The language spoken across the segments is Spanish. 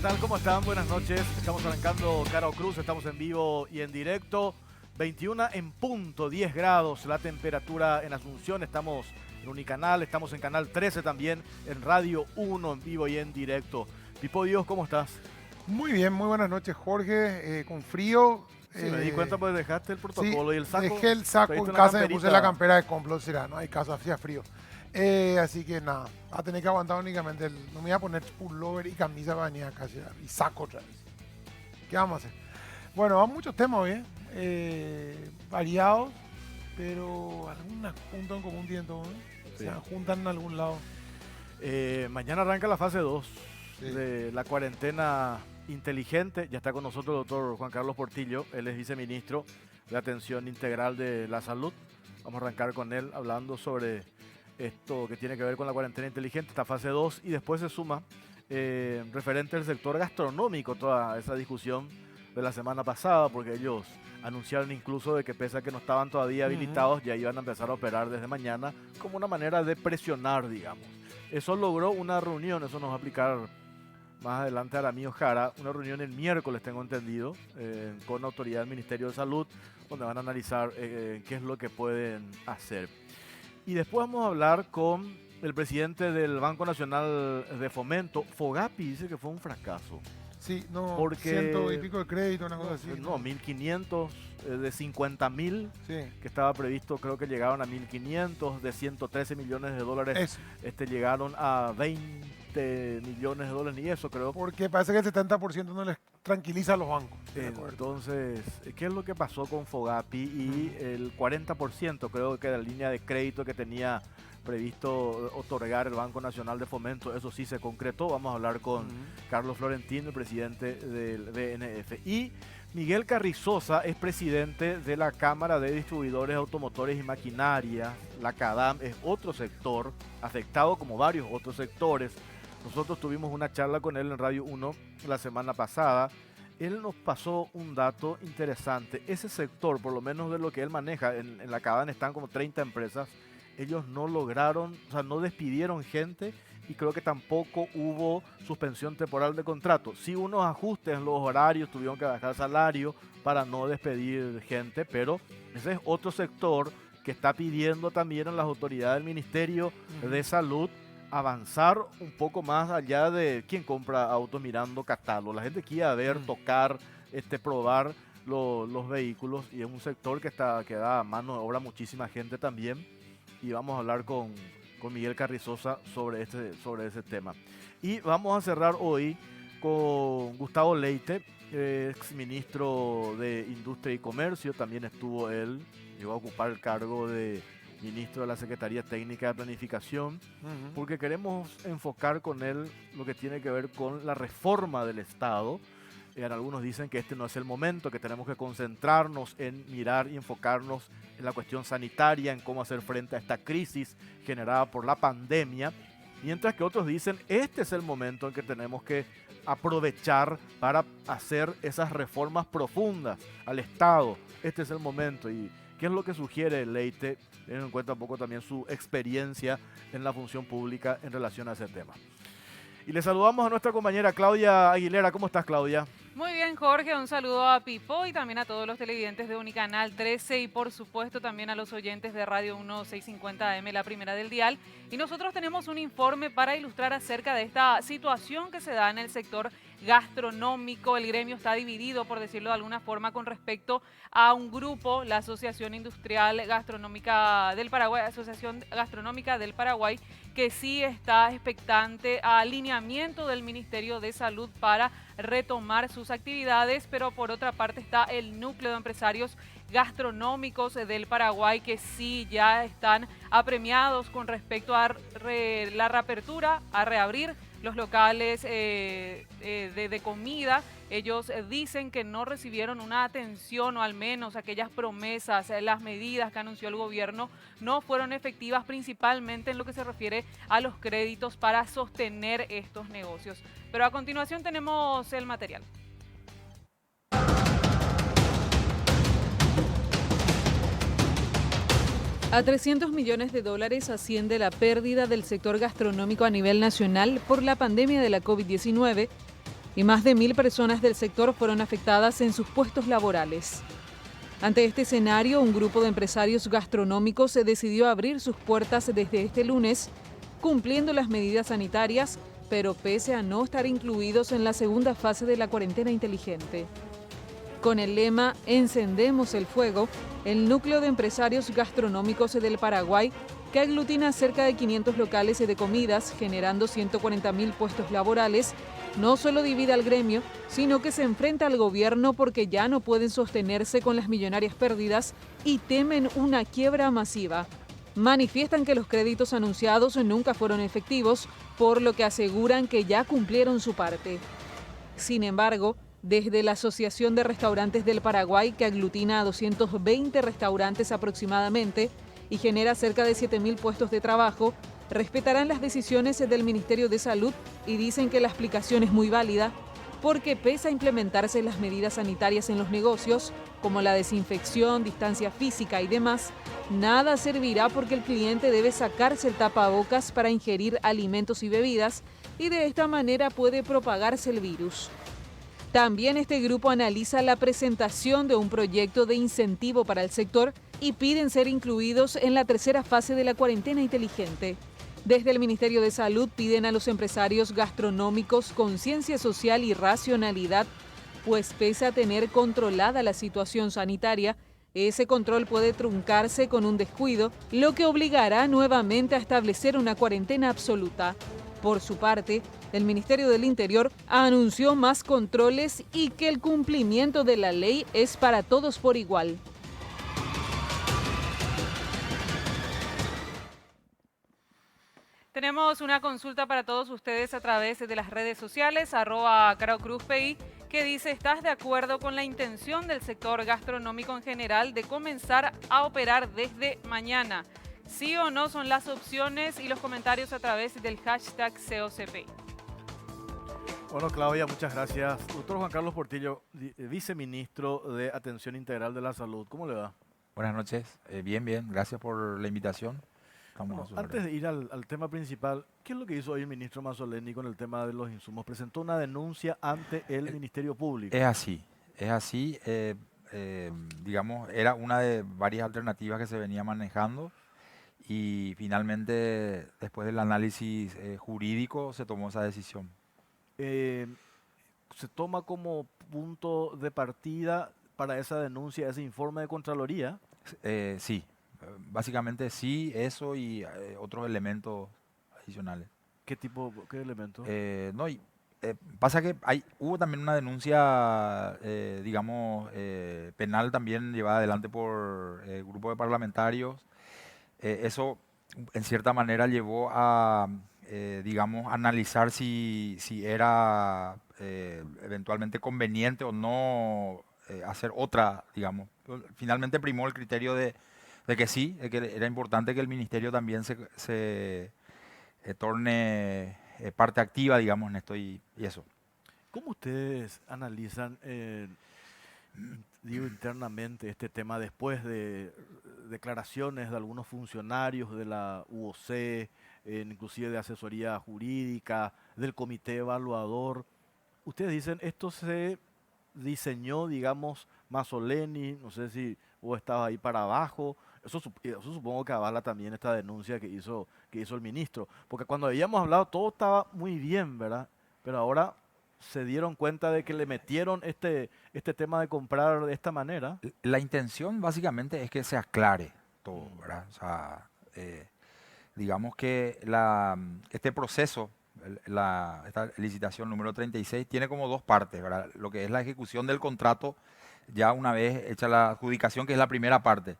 tal? ¿Cómo están? Buenas noches. Estamos arrancando Cara o Cruz, estamos en vivo y en directo. 21 en punto, 10 grados la temperatura en Asunción. Estamos en Unicanal, estamos en Canal 13 también, en Radio 1 en vivo y en directo. Pipo Dios, ¿cómo estás? Muy bien, muy buenas noches, Jorge. Con frío. Sí, me di cuenta porque dejaste el protocolo y el saco. Dejé el saco en casa y me puse la campera de Complot, será, no hay caso, hacía frío. Así que nada, va a tener que aguantar únicamente. No me voy a poner pullover y camisa para venir acá y saco otra vez. ¿Qué vamos a hacer? Bueno, van muchos temas hoy, variados, pero alguna junta en común tienen todos, Sí. Se juntan en algún lado. Mañana arranca la fase 2 de la cuarentena inteligente. Ya está con nosotros el doctor Juan Carlos Portillo, él es viceministro de Atención Integral de la Salud. Vamos a arrancar con él hablando sobre esto que tiene que ver con la cuarentena inteligente, esta fase 2, y después se suma referente al sector gastronómico, toda esa discusión de la semana pasada, porque ellos anunciaron incluso de que pese a que no estaban todavía habilitados, ya iban a empezar a operar desde mañana como una manera de presionar, digamos. Eso logró una reunión, eso nos va a explicar más adelante Aramillo Jara, una reunión el miércoles, tengo entendido, con la autoridad del Ministerio de Salud, donde van a analizar qué es lo que pueden hacer. Y después vamos a hablar con el presidente del Banco Nacional de Fomento. Fogapi dice que fue un fracaso. Sí, no, Porque, 100 y pico de crédito, una cosa así. No, 1.500 de 50.000 Sí. que estaba previsto, creo que llegaron a 1.500, de 113 millones de dólares, Eso. llegaron a 20 millones de dólares, y eso creo. Porque parece que el 70% no les tranquiliza a los bancos. Entonces, ¿qué es lo que pasó con Fogapi? Y el 40% creo que de la línea de crédito que tenía previsto otorgar el Banco Nacional de Fomento, eso sí se concretó. Vamos a hablar con Carlos Florentino, el presidente del BNF. Y Miguel Carrizosa es presidente de la Cámara de Distribuidores Automotores y Maquinaria. La CADAM es otro sector afectado como varios otros sectores. Nosotros tuvimos una charla con él en Radio 1 la semana pasada. Él nos pasó un dato interesante. Ese sector, por lo menos de lo que él maneja, en la CADAM están como 30 empresas. Ellos no lograron, o sea, no despidieron gente y creo que tampoco hubo suspensión temporal de contrato. Sí, unos ajustes en los horarios, tuvieron que bajar salario para no despedir gente, pero ese es otro sector que está pidiendo también a las autoridades del Ministerio de Salud avanzar un poco más allá de quien compra autos mirando catálogo. La gente quiere ver, tocar, probar los vehículos, y es un sector que da mano de obra a muchísima gente también. Y vamos a hablar con Miguel Carrizosa sobre ese tema. Y vamos a cerrar hoy con Gustavo Leite, ex ministro de Industria y Comercio. También estuvo él, llegó a ocupar el cargo de ministro de la Secretaría Técnica de Planificación, porque queremos enfocar con él lo que tiene que ver con la reforma del Estado. Algunos dicen que este no es el momento, que tenemos que concentrarnos en mirar y enfocarnos en la cuestión sanitaria, en cómo hacer frente a esta crisis generada por la pandemia, mientras que otros dicen este es el momento en que tenemos que aprovechar para hacer esas reformas profundas al Estado. Este es el momento. ¿Y qué es lo que sugiere Leite, teniendo en cuenta un poco también su experiencia en la función pública en relación a ese tema? Y le saludamos a nuestra compañera Claudia Aguilera. ¿Cómo estás, Claudia? Muy bien, Jorge. Un saludo a Pipo y también a todos los televidentes de Unicanal 13 y por supuesto también a los oyentes de Radio 1650 AM, la primera del dial. Y nosotros tenemos un informe para ilustrar acerca de esta situación que se da en el sector gastronómico. El gremio está dividido, por decirlo de alguna forma, con respecto a un grupo, la Asociación Industrial Gastronómica del Paraguay, Asociación Gastronómica del Paraguay, que sí está expectante a alineamiento del Ministerio de Salud para retomar sus actividades, pero por otra parte está el núcleo de empresarios gastronómicos del Paraguay que sí ya están apremiados con respecto a la reapertura, a reabrir los locales de comida. Ellos dicen que no recibieron una atención, o al menos aquellas promesas, las medidas que anunció el gobierno no fueron efectivas, principalmente en lo que se refiere a los créditos para sostener estos negocios. Pero a continuación tenemos el material. A 300 millones de dólares asciende la pérdida del sector gastronómico a nivel nacional por la pandemia de la COVID-19, y más de 1.000 personas del sector fueron afectadas en sus puestos laborales. Ante este escenario, un grupo de empresarios gastronómicos se decidió abrir sus puertas desde este lunes, cumpliendo las medidas sanitarias, pero pese a no estar incluidos en la segunda fase de la cuarentena inteligente. Con el lema Encendemos el fuego, el núcleo de empresarios gastronómicos del Paraguay, que aglutina cerca de 500 locales de comidas, generando 140.000 puestos laborales, no solo divide al gremio, sino que se enfrenta al gobierno porque ya no pueden sostenerse con las millonarias pérdidas y temen una quiebra masiva. Manifiestan que los créditos anunciados nunca fueron efectivos, por lo que aseguran que ya cumplieron su parte. Sin embargo, desde la Asociación de Restaurantes del Paraguay, que aglutina a 220 restaurantes aproximadamente y genera cerca de 7.000 puestos de trabajo, respetarán las decisiones del Ministerio de Salud y dicen que la explicación es muy válida porque pese a implementarse las medidas sanitarias en los negocios, como la desinfección, distancia física y demás, nada servirá porque el cliente debe sacarse el tapabocas para ingerir alimentos y bebidas y de esta manera puede propagarse el virus. También este grupo analiza la presentación de un proyecto de incentivo para el sector y piden ser incluidos en la tercera fase de la cuarentena inteligente. Desde el Ministerio de Salud piden a los empresarios gastronómicos conciencia social y racionalidad, pues pese a tener controlada la situación sanitaria, ese control puede truncarse con un descuido, lo que obligará nuevamente a establecer una cuarentena absoluta. Por su parte, el Ministerio del Interior anunció más controles y que el cumplimiento de la ley es para todos por igual. Tenemos una consulta para todos ustedes a través de las redes sociales, @CaroCruzPI, que dice: ¿estás de acuerdo con la intención del sector gastronómico en general de comenzar a operar desde mañana? ¿Sí o no son las opciones? Y los comentarios a través del hashtag COCP. Bueno, Claudia, muchas gracias. Doctor Juan Carlos Portillo, viceministro de Atención Integral de la Salud, ¿cómo le va? Buenas noches, bien, gracias por la invitación. Bueno, antes de ir al tema principal, ¿qué es lo que hizo hoy el ministro Mazzoleni con el tema de los insumos? Presentó una denuncia ante el Ministerio Público. Es así, digamos, era una de varias alternativas que se venía manejando y finalmente, después del análisis jurídico, se tomó esa decisión. ¿Se toma como punto de partida para esa denuncia ese informe de Contraloría? Sí. Básicamente sí, eso y otros elementos adicionales. ¿Qué elementos? Pasa que hubo también una denuncia, digamos, penal también llevada adelante por el grupo de parlamentarios. Eso, en cierta manera, llevó a, digamos, analizar si era eventualmente conveniente o no hacer otra, digamos. Finalmente primó el criterio de que sí, de que era importante que el ministerio también se torne parte activa, digamos, en esto y eso. ¿Cómo ustedes analizan, internamente este tema después de declaraciones de algunos funcionarios de la UOC, inclusive de asesoría jurídica, del comité evaluador? Ustedes dicen, esto se diseñó, digamos, Mazzoleni, no sé si vos estabas ahí para abajo. Eso supongo que avala también esta denuncia que hizo el ministro. Porque cuando habíamos hablado todo estaba muy bien, ¿verdad? Pero ahora se dieron cuenta de que le metieron este tema de comprar de esta manera. La intención básicamente es que se aclare todo, ¿verdad? O sea, digamos que este proceso, esta licitación número 36, tiene como dos partes, ¿verdad? Lo que es la ejecución del contrato, ya una vez hecha la adjudicación, que es la primera parte.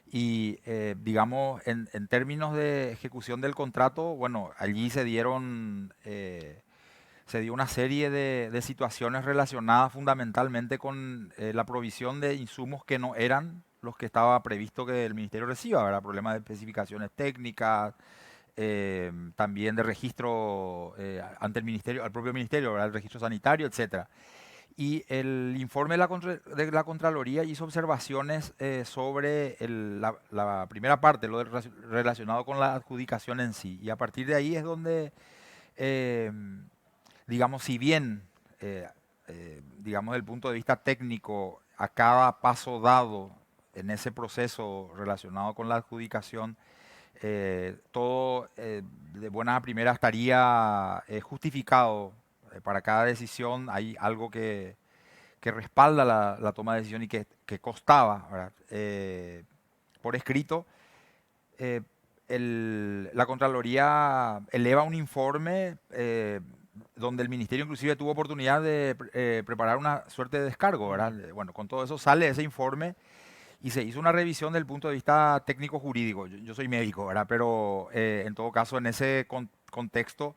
Y digamos, en términos de ejecución del contrato, bueno, allí se dio una serie de situaciones relacionadas fundamentalmente con la provisión de insumos que no eran los que estaba previsto que el ministerio reciba, ¿verdad? Problemas de especificaciones técnicas, también de registro ante el ministerio, al propio ministerio, ¿verdad? El registro sanitario, etcétera. Y el informe de la Contraloría hizo observaciones sobre la primera parte, lo relacionado con la adjudicación en sí. Y a partir de ahí es donde, digamos, si bien digamos, desde el punto de vista técnico, a cada paso dado en ese proceso relacionado con la adjudicación, todo de buenas a primeras estaría justificado. Para cada decisión hay algo que respalda la toma de decisión y que constaba, ¿verdad? Por escrito. La Contraloría eleva un informe donde el Ministerio inclusive tuvo oportunidad de preparar una suerte de descargo, ¿verdad? Bueno, con todo eso sale ese informe y se hizo una revisión desde el punto de vista técnico-jurídico. Yo soy médico, ¿verdad? Pero en todo caso, en ese contexto,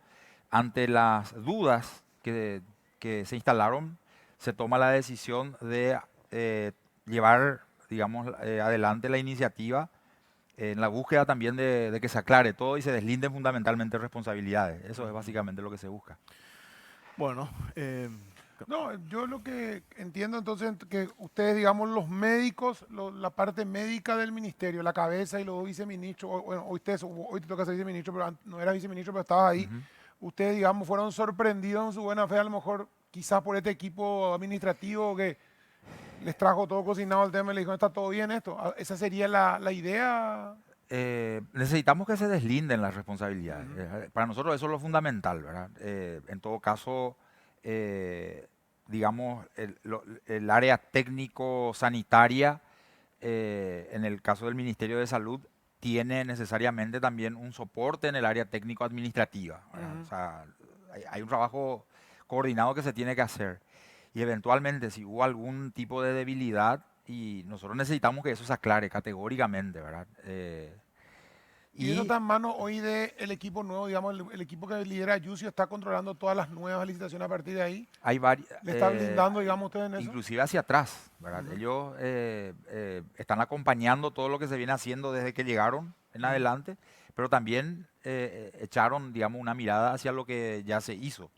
ante las dudas que se instalaron, se toma la decisión de llevar, digamos, adelante la iniciativa en la búsqueda también de que se aclare todo y se deslinden fundamentalmente responsabilidades. Eso es básicamente lo que se busca. Bueno, No, yo lo que entiendo entonces que ustedes, digamos, los médicos, la parte médica del ministerio, la cabeza y los viceministros, bueno, hoy te toca ser viceministro, pero no eras viceministro, pero estabas ahí. Ustedes, digamos, fueron sorprendidos en su buena fe, a lo mejor quizás por este equipo administrativo que les trajo todo cocinado el tema y les dijo, está todo bien esto. ¿Esa sería la idea? Necesitamos que se deslinden las responsabilidades. Para nosotros eso es lo fundamental, ¿verdad? En todo caso, digamos, el área técnico-sanitaria, en el caso del Ministerio de Salud, tiene necesariamente también un soporte en el área técnico-administrativa. O sea, hay un trabajo coordinado que se tiene que hacer. Y eventualmente, si hubo algún tipo de debilidad, y nosotros necesitamos que eso se aclare categóricamente, ¿verdad? Y eso está en manos hoy del equipo nuevo, digamos, el equipo que lidera Yusio está controlando todas las nuevas licitaciones a partir de ahí. Hay varias. ¿Le está blindando, digamos, ustedes en eso? Inclusive hacia atrás, ¿verdad? Ellos están acompañando todo lo que se viene haciendo desde que llegaron en adelante, pero también echaron, digamos, una mirada hacia lo que ya se hizo.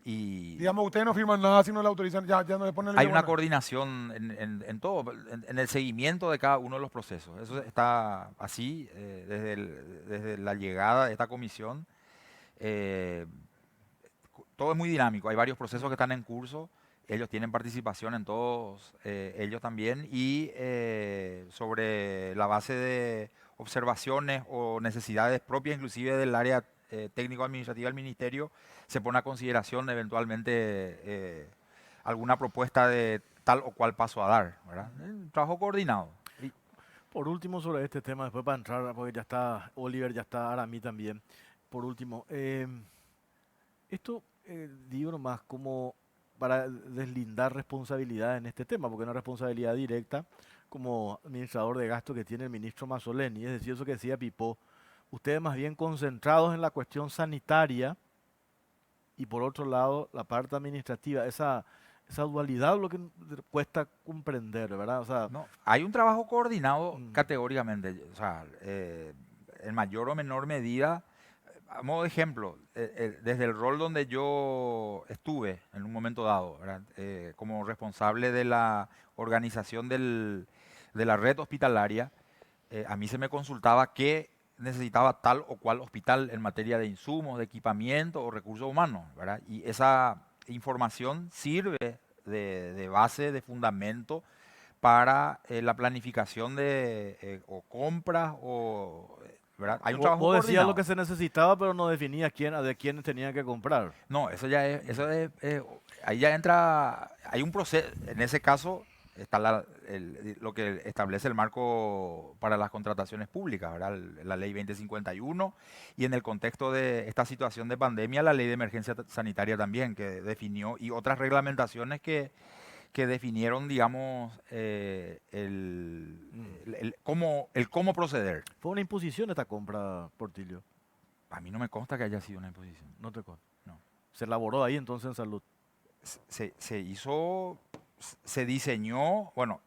Y digamos, ustedes no firman nada si no le autorizan, ya no le ponen el hay una coordinación en todo, en el seguimiento de cada uno de los procesos. Eso está así desde la llegada de esta comisión. Todo es muy dinámico, hay varios procesos que están en curso, ellos tienen participación en todos ellos también y sobre la base de observaciones o necesidades propias inclusive del área técnico-administrativa del ministerio, se pone a consideración eventualmente alguna propuesta de tal o cual paso a dar, ¿verdad? Un trabajo coordinado. Por último, sobre este tema, después para entrar, porque ya está Oliver, ya está Aramí también. Por último, esto digo nomás como para deslindar responsabilidad en este tema, porque es una responsabilidad directa como administrador de gasto que tiene el ministro Mazzoleni, es decir, eso que decía Pipó, ustedes más bien concentrados en la cuestión sanitaria y por otro lado la parte administrativa, esa dualidad es lo que cuesta comprender, ¿verdad? O sea, no, hay un trabajo coordinado categóricamente, o sea, en mayor o menor medida. A modo de ejemplo, desde el rol donde yo estuve en un momento dado, como responsable de la organización de la red hospitalaria, a mí se me consultaba qué necesitaba tal o cual hospital en materia de insumos, de equipamiento o recursos humanos, ¿verdad? Y esa información sirve de base, de fundamento para la planificación de o compras o... ¿verdad? Hay un trabajo vos decías coordinado. lo que se necesitaba, pero no definía de quién tenía que comprar. No, ahí ya entra, hay un proceso, en ese caso está lo que establece el marco para las contrataciones públicas, ¿verdad? La ley 2051 y en el contexto de esta situación de pandemia, la ley de emergencia sanitaria también, que definió, y otras reglamentaciones que definieron, digamos, cómo proceder. ¿Fue una imposición esta compra, Portillo? A mí no me consta que haya sido una imposición. No te consta. No. ¿Se elaboró ahí entonces en salud? Se hizo, se diseñó, bueno,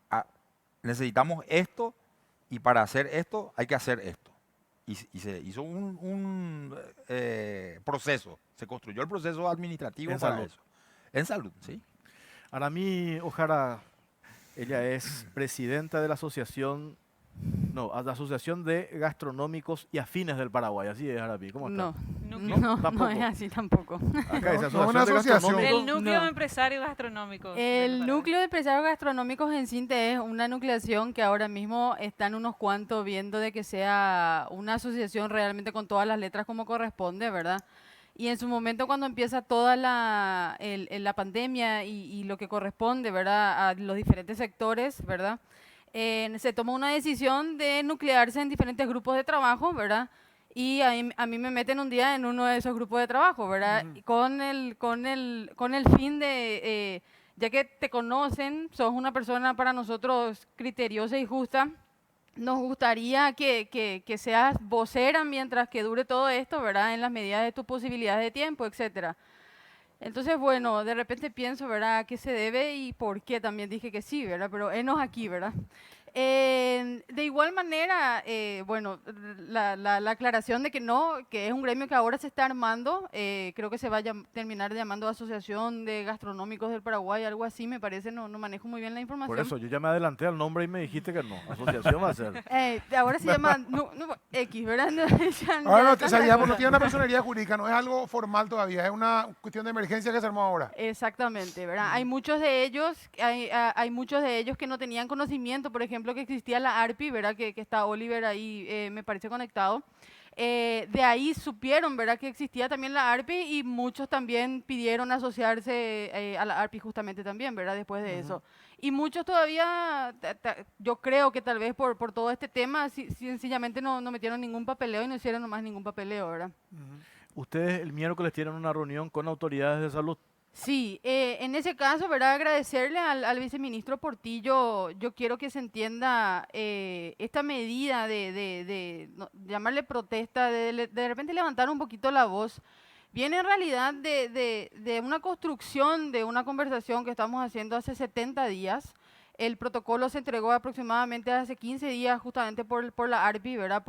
necesitamos esto y para hacer esto hay que hacer esto. Y se hizo un proceso, se construyó el proceso administrativo en para salud. eso. En salud, sí. Aramí Ojara, ella es presidenta de la Asociación de Gastronómicos y Afines del Paraguay. Así es, Aramí. ¿Cómo está? No, núcleo. No es así tampoco. Acá dice No, una asociación. El núcleo No. de empresarios gastronómicos. El núcleo de empresarios gastronómicos en Sinte es una nucleación que ahora mismo están unos cuantos viendo de que sea una asociación realmente con todas las letras como corresponde, ¿verdad? Y en su momento cuando empieza toda la pandemia y lo que corresponde, ¿verdad? A los diferentes sectores, ¿verdad? Se tomó una decisión de nuclearse en diferentes grupos de trabajo, ¿verdad? Y a mí me meten un día en uno de esos grupos de trabajo, ¿verdad? Y con el fin de, ya que te conocen, sos una persona para nosotros criteriosa y justa, nos gustaría que seas vocera mientras que dure todo esto, ¿verdad? En las medidas de tus posibilidades de tiempo, etcétera. Entonces, bueno, de repente pienso, ¿verdad?, a qué se debe y por qué también dije que sí, ¿verdad? Pero enos aquí, ¿verdad? De igual manera, bueno, la aclaración de que no, que es un gremio que ahora se está armando, creo que se va a terminar llamando Asociación de Gastronómicos del Paraguay, algo así, me parece, no manejo muy bien la información. Por eso, yo ya me adelanté al nombre y me dijiste que no. Asociación va a ser. Ahora se llama X, ¿verdad? Ahora no, o sea, digamos, no tiene una personería jurídica, no es algo formal todavía, es una cuestión de emergencia que se armó ahora. Exactamente, ¿verdad? Hay muchos de ellos, hay muchos de ellos que no tenían conocimiento, por ejemplo, que existía la ARPI, ¿verdad? Que está Oliver ahí, me parece conectado. De ahí supieron, ¿verdad?, que existía también la ARPI y muchos también pidieron asociarse a la ARPI justamente también, ¿verdad?, después de eso. Y muchos todavía, yo creo que tal vez por todo este tema, sencillamente no metieron ningún papeleo y no hicieron nomás ningún papeleo, ¿verdad? Ustedes el miércoles tienen una reunión con autoridades de salud. Sí, en ese caso, ¿verdad? Agradecerle al viceministro Portillo, yo quiero que se entienda esta medida de llamarle protesta, de repente levantar un poquito la voz, viene en realidad de una construcción, de una conversación que estamos haciendo hace 70 días. El protocolo se entregó aproximadamente hace 15 días justamente por la ARPI, ¿verdad?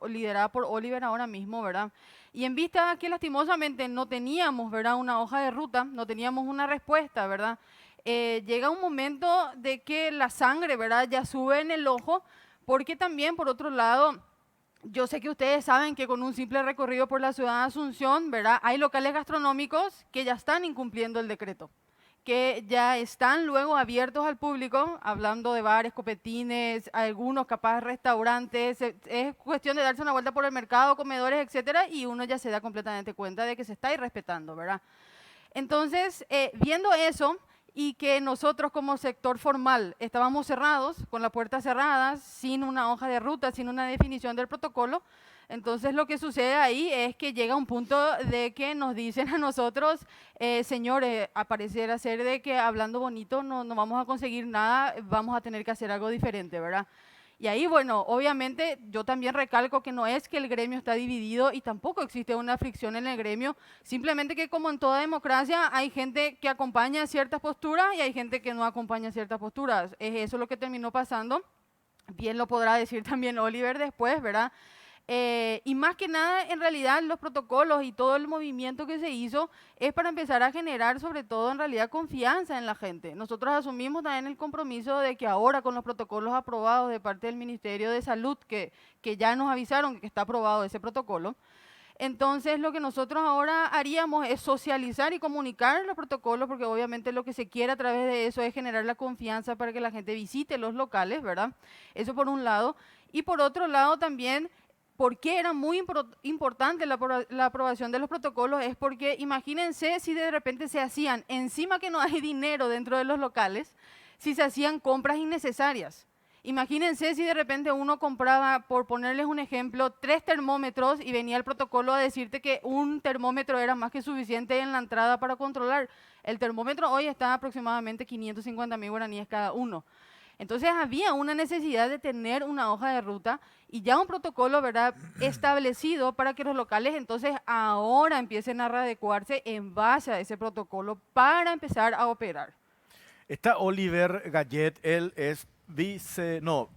Liderada por Oliver ahora mismo, ¿verdad? Y en vista que lastimosamente no teníamos, ¿verdad?, una hoja de ruta, no teníamos una respuesta, ¿verdad? Llega un momento de que la sangre, ¿verdad?, ya sube en el ojo, porque también, por otro lado, yo sé que ustedes saben que con un simple recorrido por la ciudad de Asunción, ¿verdad?, hay locales gastronómicos que ya están incumpliendo el decreto, que ya están luego abiertos al público, hablando de bares, copetines, algunos capaz restaurantes, es cuestión de darse una vuelta por el mercado, comedores, etcétera, y uno ya se da completamente cuenta de que se está irrespetando, ¿verdad? Entonces, viendo eso y que nosotros como sector formal estábamos cerrados, con las puertas cerradas, sin una hoja de ruta, sin una definición del protocolo, entonces lo que sucede ahí es que llega un punto de que nos dicen a nosotros, señores, a parecer ser de que hablando bonito no vamos a conseguir nada, vamos a tener que hacer algo diferente, ¿verdad? Y ahí, bueno, obviamente yo también recalco que no es que el gremio está dividido y tampoco existe una fricción en el gremio, simplemente que como en toda democracia hay gente que acompaña ciertas posturas y hay gente que no acompaña ciertas posturas. Es eso lo que terminó pasando, bien lo podrá decir también Oliver después, ¿verdad? Y más que nada, en realidad, los protocolos y todo el movimiento que se hizo es para empezar a generar, sobre todo, en realidad, confianza en la gente. Nosotros asumimos también el compromiso de que ahora, con los protocolos aprobados de parte del Ministerio de Salud, que ya nos avisaron que está aprobado ese protocolo, entonces lo que nosotros ahora haríamos es socializar y comunicar los protocolos, porque obviamente lo que se quiere a través de eso es generar la confianza para que la gente visite los locales, ¿verdad? Eso por un lado. Y por otro lado también, ¿por qué era muy importante la aprobación de los protocolos? Es porque imagínense si de repente se hacían, encima que no hay dinero dentro de los locales, si se hacían compras innecesarias. Imagínense si de repente uno compraba, por ponerles un ejemplo, 3 termómetros y venía el protocolo a decirte que un termómetro era más que suficiente en la entrada para controlar. El termómetro hoy está aproximadamente 550.000 guaraníes cada uno. Entonces había una necesidad de tener una hoja de ruta y ya un protocolo, ¿verdad?, establecido para que los locales entonces ahora empiecen a readecuarse en base a ese protocolo para empezar a operar. Está Oliver Gallet, él es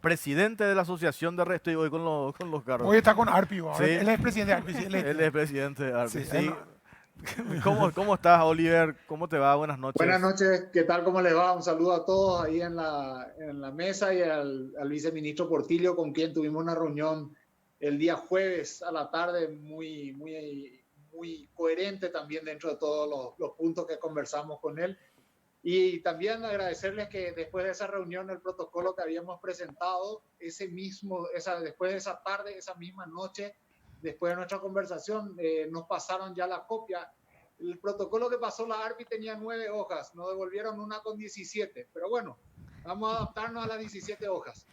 presidente de la Asociación de Estoy hoy con los carros. Hoy está con ARPI, Sí. él es presidente de ARPI. Sí, Él es presidente de ARPI, Sí, sí. ¿Cómo estás, Oliver? ¿Cómo te va? Buenas noches. Buenas noches, ¿qué tal? ¿Cómo les va? Un saludo a todos ahí en la mesa y al viceministro Portillo, con quien tuvimos una reunión el día jueves a la tarde, muy coherente también dentro de todos los puntos que conversamos con él. Y también agradecerles que después de esa reunión, el protocolo que habíamos presentado, después de esa tarde, esa misma noche, después de nuestra conversación, nos pasaron ya la copia. El protocolo que pasó la ARPI tenía 9 hojas, nos devolvieron una con 17, pero bueno, vamos a adaptarnos a las 17 hojas.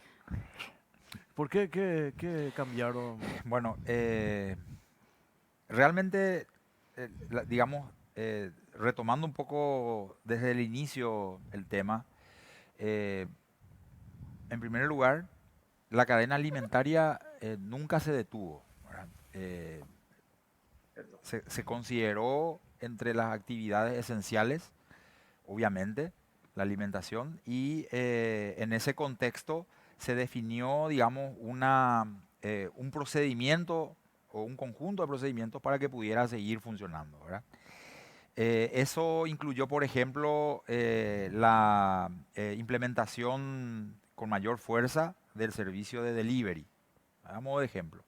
¿Por qué? ¿Qué cambiaron? Bueno, realmente, digamos, retomando un poco desde el inicio el tema, en primer lugar, la cadena alimentaria nunca se detuvo, ¿verdad? Se consideró entre las actividades esenciales, obviamente, la alimentación, y en ese contexto se definió, digamos, un procedimiento o un conjunto de procedimientos para que pudiera seguir funcionando, ¿verdad? Eso incluyó, por ejemplo, la implementación con mayor fuerza del servicio de delivery, a modo de ejemplo.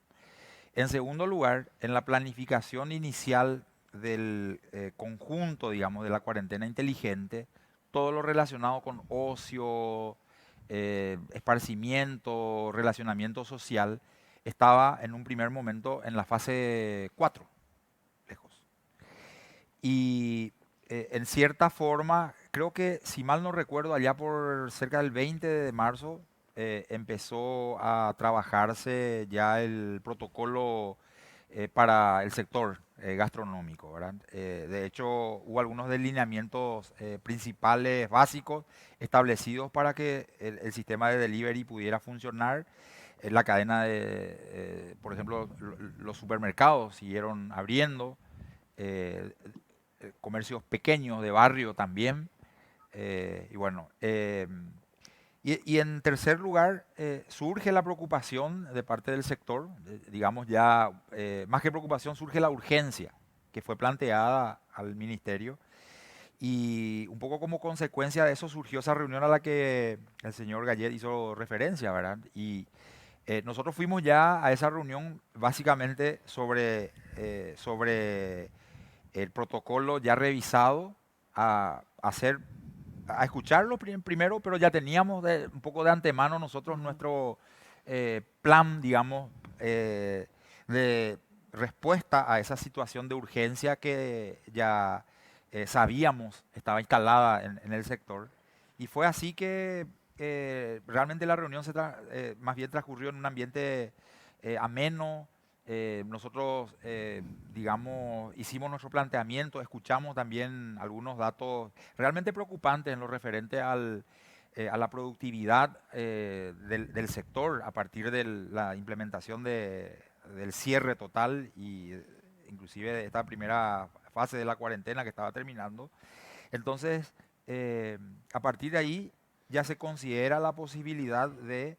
En segundo lugar, en la planificación inicial del conjunto, digamos, de la cuarentena inteligente, todo lo relacionado con ocio, esparcimiento, relacionamiento social, estaba en un primer momento en la fase 4, lejos. Y en cierta forma, creo que, si mal no recuerdo, allá por cerca del 20 de marzo, empezó a trabajarse ya el protocolo para el sector gastronómico, ¿verdad? De hecho, hubo algunos delineamientos principales, básicos, establecidos para que el sistema de delivery pudiera funcionar. La cadena por ejemplo, los supermercados siguieron abriendo, comercios pequeños de barrio también. Y bueno, y en tercer lugar, surge la preocupación de parte del sector, digamos ya, más que preocupación, surge la urgencia que fue planteada al ministerio. Y un poco como consecuencia de eso surgió esa reunión a la que el señor Gallet hizo referencia, ¿verdad? Y nosotros fuimos ya a esa reunión básicamente sobre el protocolo ya revisado, a escucharlo primero, pero ya teníamos un poco de antemano nosotros nuestro plan, digamos, de respuesta a esa situación de urgencia que ya sabíamos estaba instalada en el sector. Y fue así que realmente la reunión más bien transcurrió en un ambiente ameno. Nosotros, digamos, hicimos nuestro planteamiento, escuchamos también algunos datos realmente preocupantes en lo referente a la productividad del sector a partir de la implementación del cierre total y inclusive de esta primera fase de la cuarentena que estaba terminando. Entonces, a partir de ahí ya se considera la posibilidad de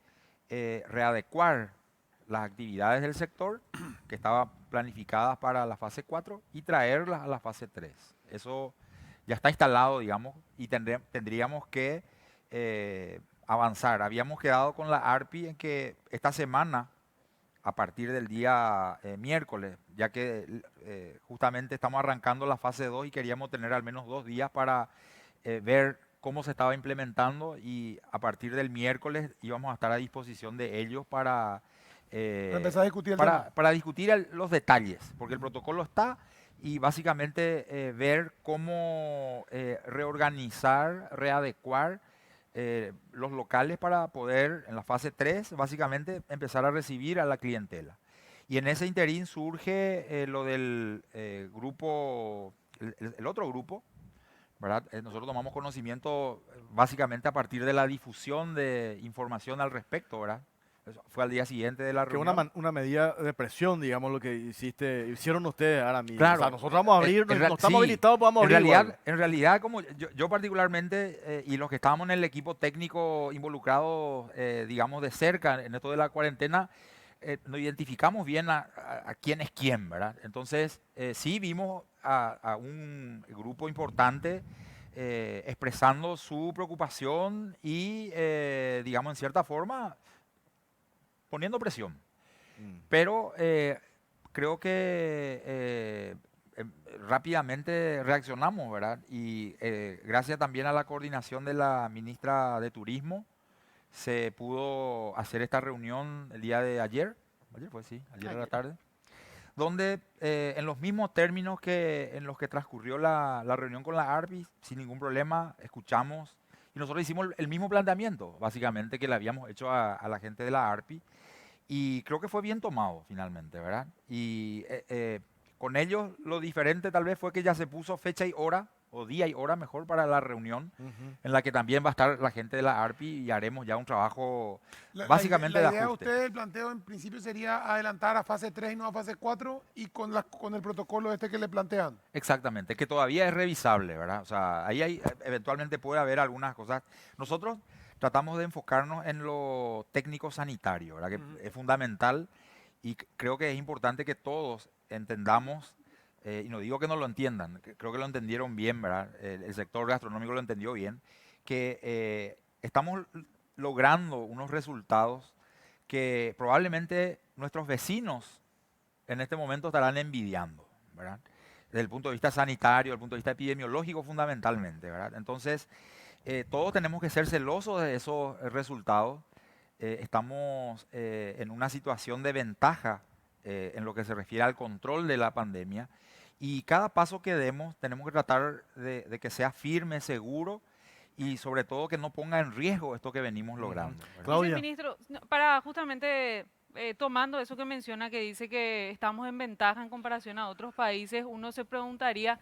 readecuar las actividades del sector que estaban planificadas para la fase 4 y traerlas a la fase 3. Eso ya está instalado, digamos, y tendríamos que avanzar. Habíamos quedado con la ARPI en que esta semana, a partir del día miércoles, ya que justamente estamos arrancando la fase 2 y queríamos tener al menos 2 días para ver cómo se estaba implementando, y a partir del miércoles íbamos a estar a disposición de ellos para empezar a discutir para discutir los detalles, porque el protocolo está, y básicamente ver cómo reorganizar, readecuar los locales para poder, en la fase 3, básicamente empezar a recibir a la clientela. Y en ese interín surge lo del grupo, el otro grupo, ¿verdad? Nosotros tomamos conocimiento básicamente a partir de la difusión de información al respecto, ¿verdad? Eso fue al día siguiente de la Que reunión. una medida de presión, digamos, lo que hicieron ustedes ahora mismo. Claro. O sea, nosotros vamos a abrir, no estamos Sí, habilitados, podemos abrir. en realidad, como yo particularmente, y los que estábamos en el equipo técnico involucrado, digamos, de cerca en esto de la cuarentena, nos identificamos bien a quién es quién, ¿verdad? Entonces, sí vimos a un grupo importante expresando su preocupación y, digamos, en cierta forma, poniendo presión. Pero creo que rápidamente reaccionamos, ¿verdad? Y gracias también a la coordinación de la ministra de Turismo, se pudo hacer esta reunión el día de ayer. Ayer fue, sí, ayer a la tarde. Donde en los mismos términos que en los que transcurrió la reunión con la ARPI, sin ningún problema, escuchamos y nosotros hicimos el mismo planteamiento, básicamente, que le habíamos hecho a la gente de la ARPI, y creo que fue bien tomado finalmente, ¿verdad? Y con ellos lo diferente tal vez fue que ya se puso fecha y hora, o día y hora mejor, para la reunión, en la que también va a estar la gente de la ARPI y haremos ya un trabajo básicamente de ajuste. La idea de ustedes, el planteo en principio sería adelantar a fase 3 y no a fase 4, y con el protocolo este que le plantean. Exactamente, que todavía es revisable, ¿verdad? O sea, ahí eventualmente puede haber algunas cosas. Nosotros tratamos de enfocarnos en lo técnico sanitario, ¿verdad? Que es fundamental, y creo que es importante que todos entendamos, y no digo que no lo entiendan, creo que lo entendieron bien, ¿verdad? El sector gastronómico lo entendió bien, que estamos logrando unos resultados que probablemente nuestros vecinos en este momento estarán envidiando, ¿verdad? Desde el punto de vista sanitario, desde el punto de vista epidemiológico fundamentalmente, ¿verdad? Entonces, todos tenemos que ser celosos de esos resultados. Estamos en una situación de ventaja en lo que se refiere al control de la pandemia, y cada paso que demos tenemos que tratar de que sea firme, seguro, y sobre todo que no ponga en riesgo esto que venimos logrando. Claudia. Ministro, para justamente tomando eso que menciona, que dice que estamos en ventaja en comparación a otros países, uno se preguntaría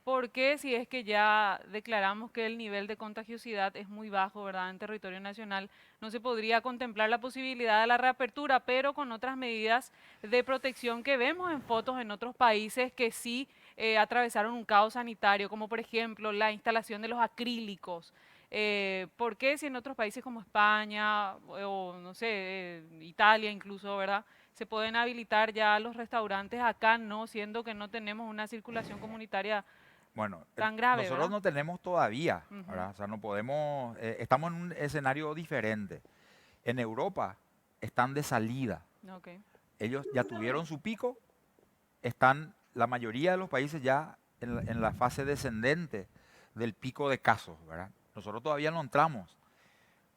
por qué, si es que ya declaramos que el nivel de contagiosidad es muy bajo, ¿verdad?, en territorio nacional, no se podría contemplar la posibilidad de la reapertura, pero con otras medidas de protección que vemos en fotos en otros países que sí atravesaron un caos sanitario, como por ejemplo la instalación de los acrílicos. ¿Por qué si en otros países como España o no sé, Italia incluso, ¿verdad?, se pueden habilitar ya los restaurantes, acá no, siendo que no tenemos una circulación comunitaria bueno, tan grave, nosotros ¿verdad? no tenemos todavía, ¿verdad? O sea, no podemos, estamos en un escenario diferente. En Europa están de salida. Okay. Ellos ya tuvieron su pico, están la mayoría de los países ya en la fase descendente del pico de casos, ¿verdad? Nosotros todavía no entramos,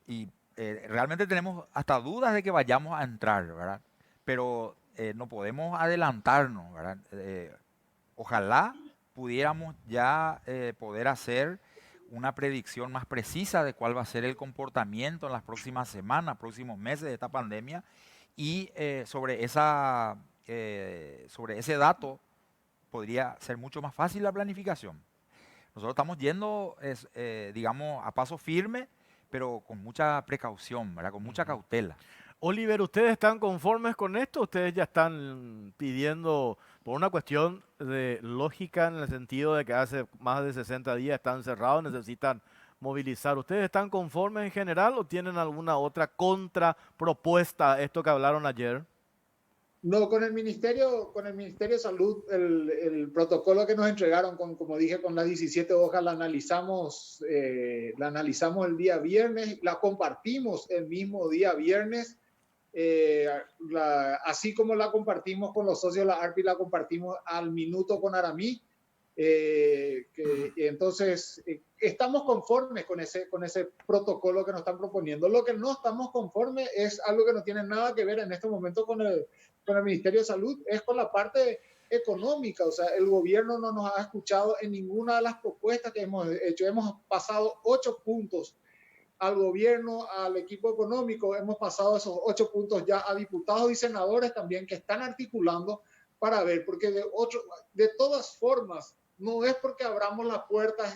y realmente tenemos hasta dudas de que vayamos a entrar, ¿verdad? Pero no podemos adelantarnos, ¿verdad? Ojalá pudiéramos ya poder hacer una predicción más precisa de cuál va a ser el comportamiento en las próximas semanas, próximos meses de esta pandemia, y sobre ese dato podría ser mucho más fácil la planificación. Nosotros estamos yendo, digamos, a paso firme, pero con mucha precaución, ¿verdad? Con mucha cautela. Oliver, ¿ustedes están conformes con esto? ¿Ustedes ya están pidiendo, por una cuestión de lógica, en el sentido de que hace más de 60 días están cerrados, necesitan movilizar? ¿Ustedes están conformes en general o tienen alguna otra contrapropuesta a esto que hablaron ayer? No, con el Ministerio de Salud, el protocolo que nos entregaron, como dije, con las 17 hojas, la analizamos el día viernes, la compartimos el mismo día viernes, así como la compartimos con los socios de la ARPI, la compartimos al minuto con Aramí. Entonces, estamos conformes con ese protocolo que nos están proponiendo. Lo que no estamos conformes es algo que no tiene nada que ver en este momento con el Ministerio de Salud, es con la parte económica. O sea, el gobierno no nos ha escuchado en ninguna de las propuestas que hemos hecho. Hemos pasado 8 puntos al gobierno, al equipo económico, hemos pasado esos 8 puntos ya a diputados y senadores también, que están articulando para ver, porque de todas formas, no es porque abramos las puertas,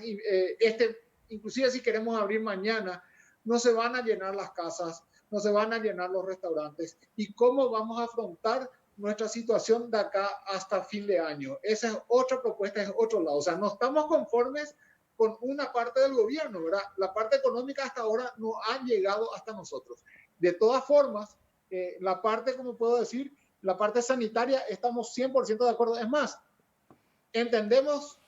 inclusive si queremos abrir mañana, no se van a llenar las casas, no se van a llenar los restaurantes. ¿Y cómo vamos a afrontar nuestra situación de acá hasta fin de año? Esa es otra propuesta, es otro lado. O sea, no estamos conformes con una parte del gobierno, ¿verdad? La parte económica hasta ahora no ha llegado hasta nosotros. De todas formas, la parte, como puedo decir, la parte sanitaria, estamos 100% de acuerdo. Es más, entendemos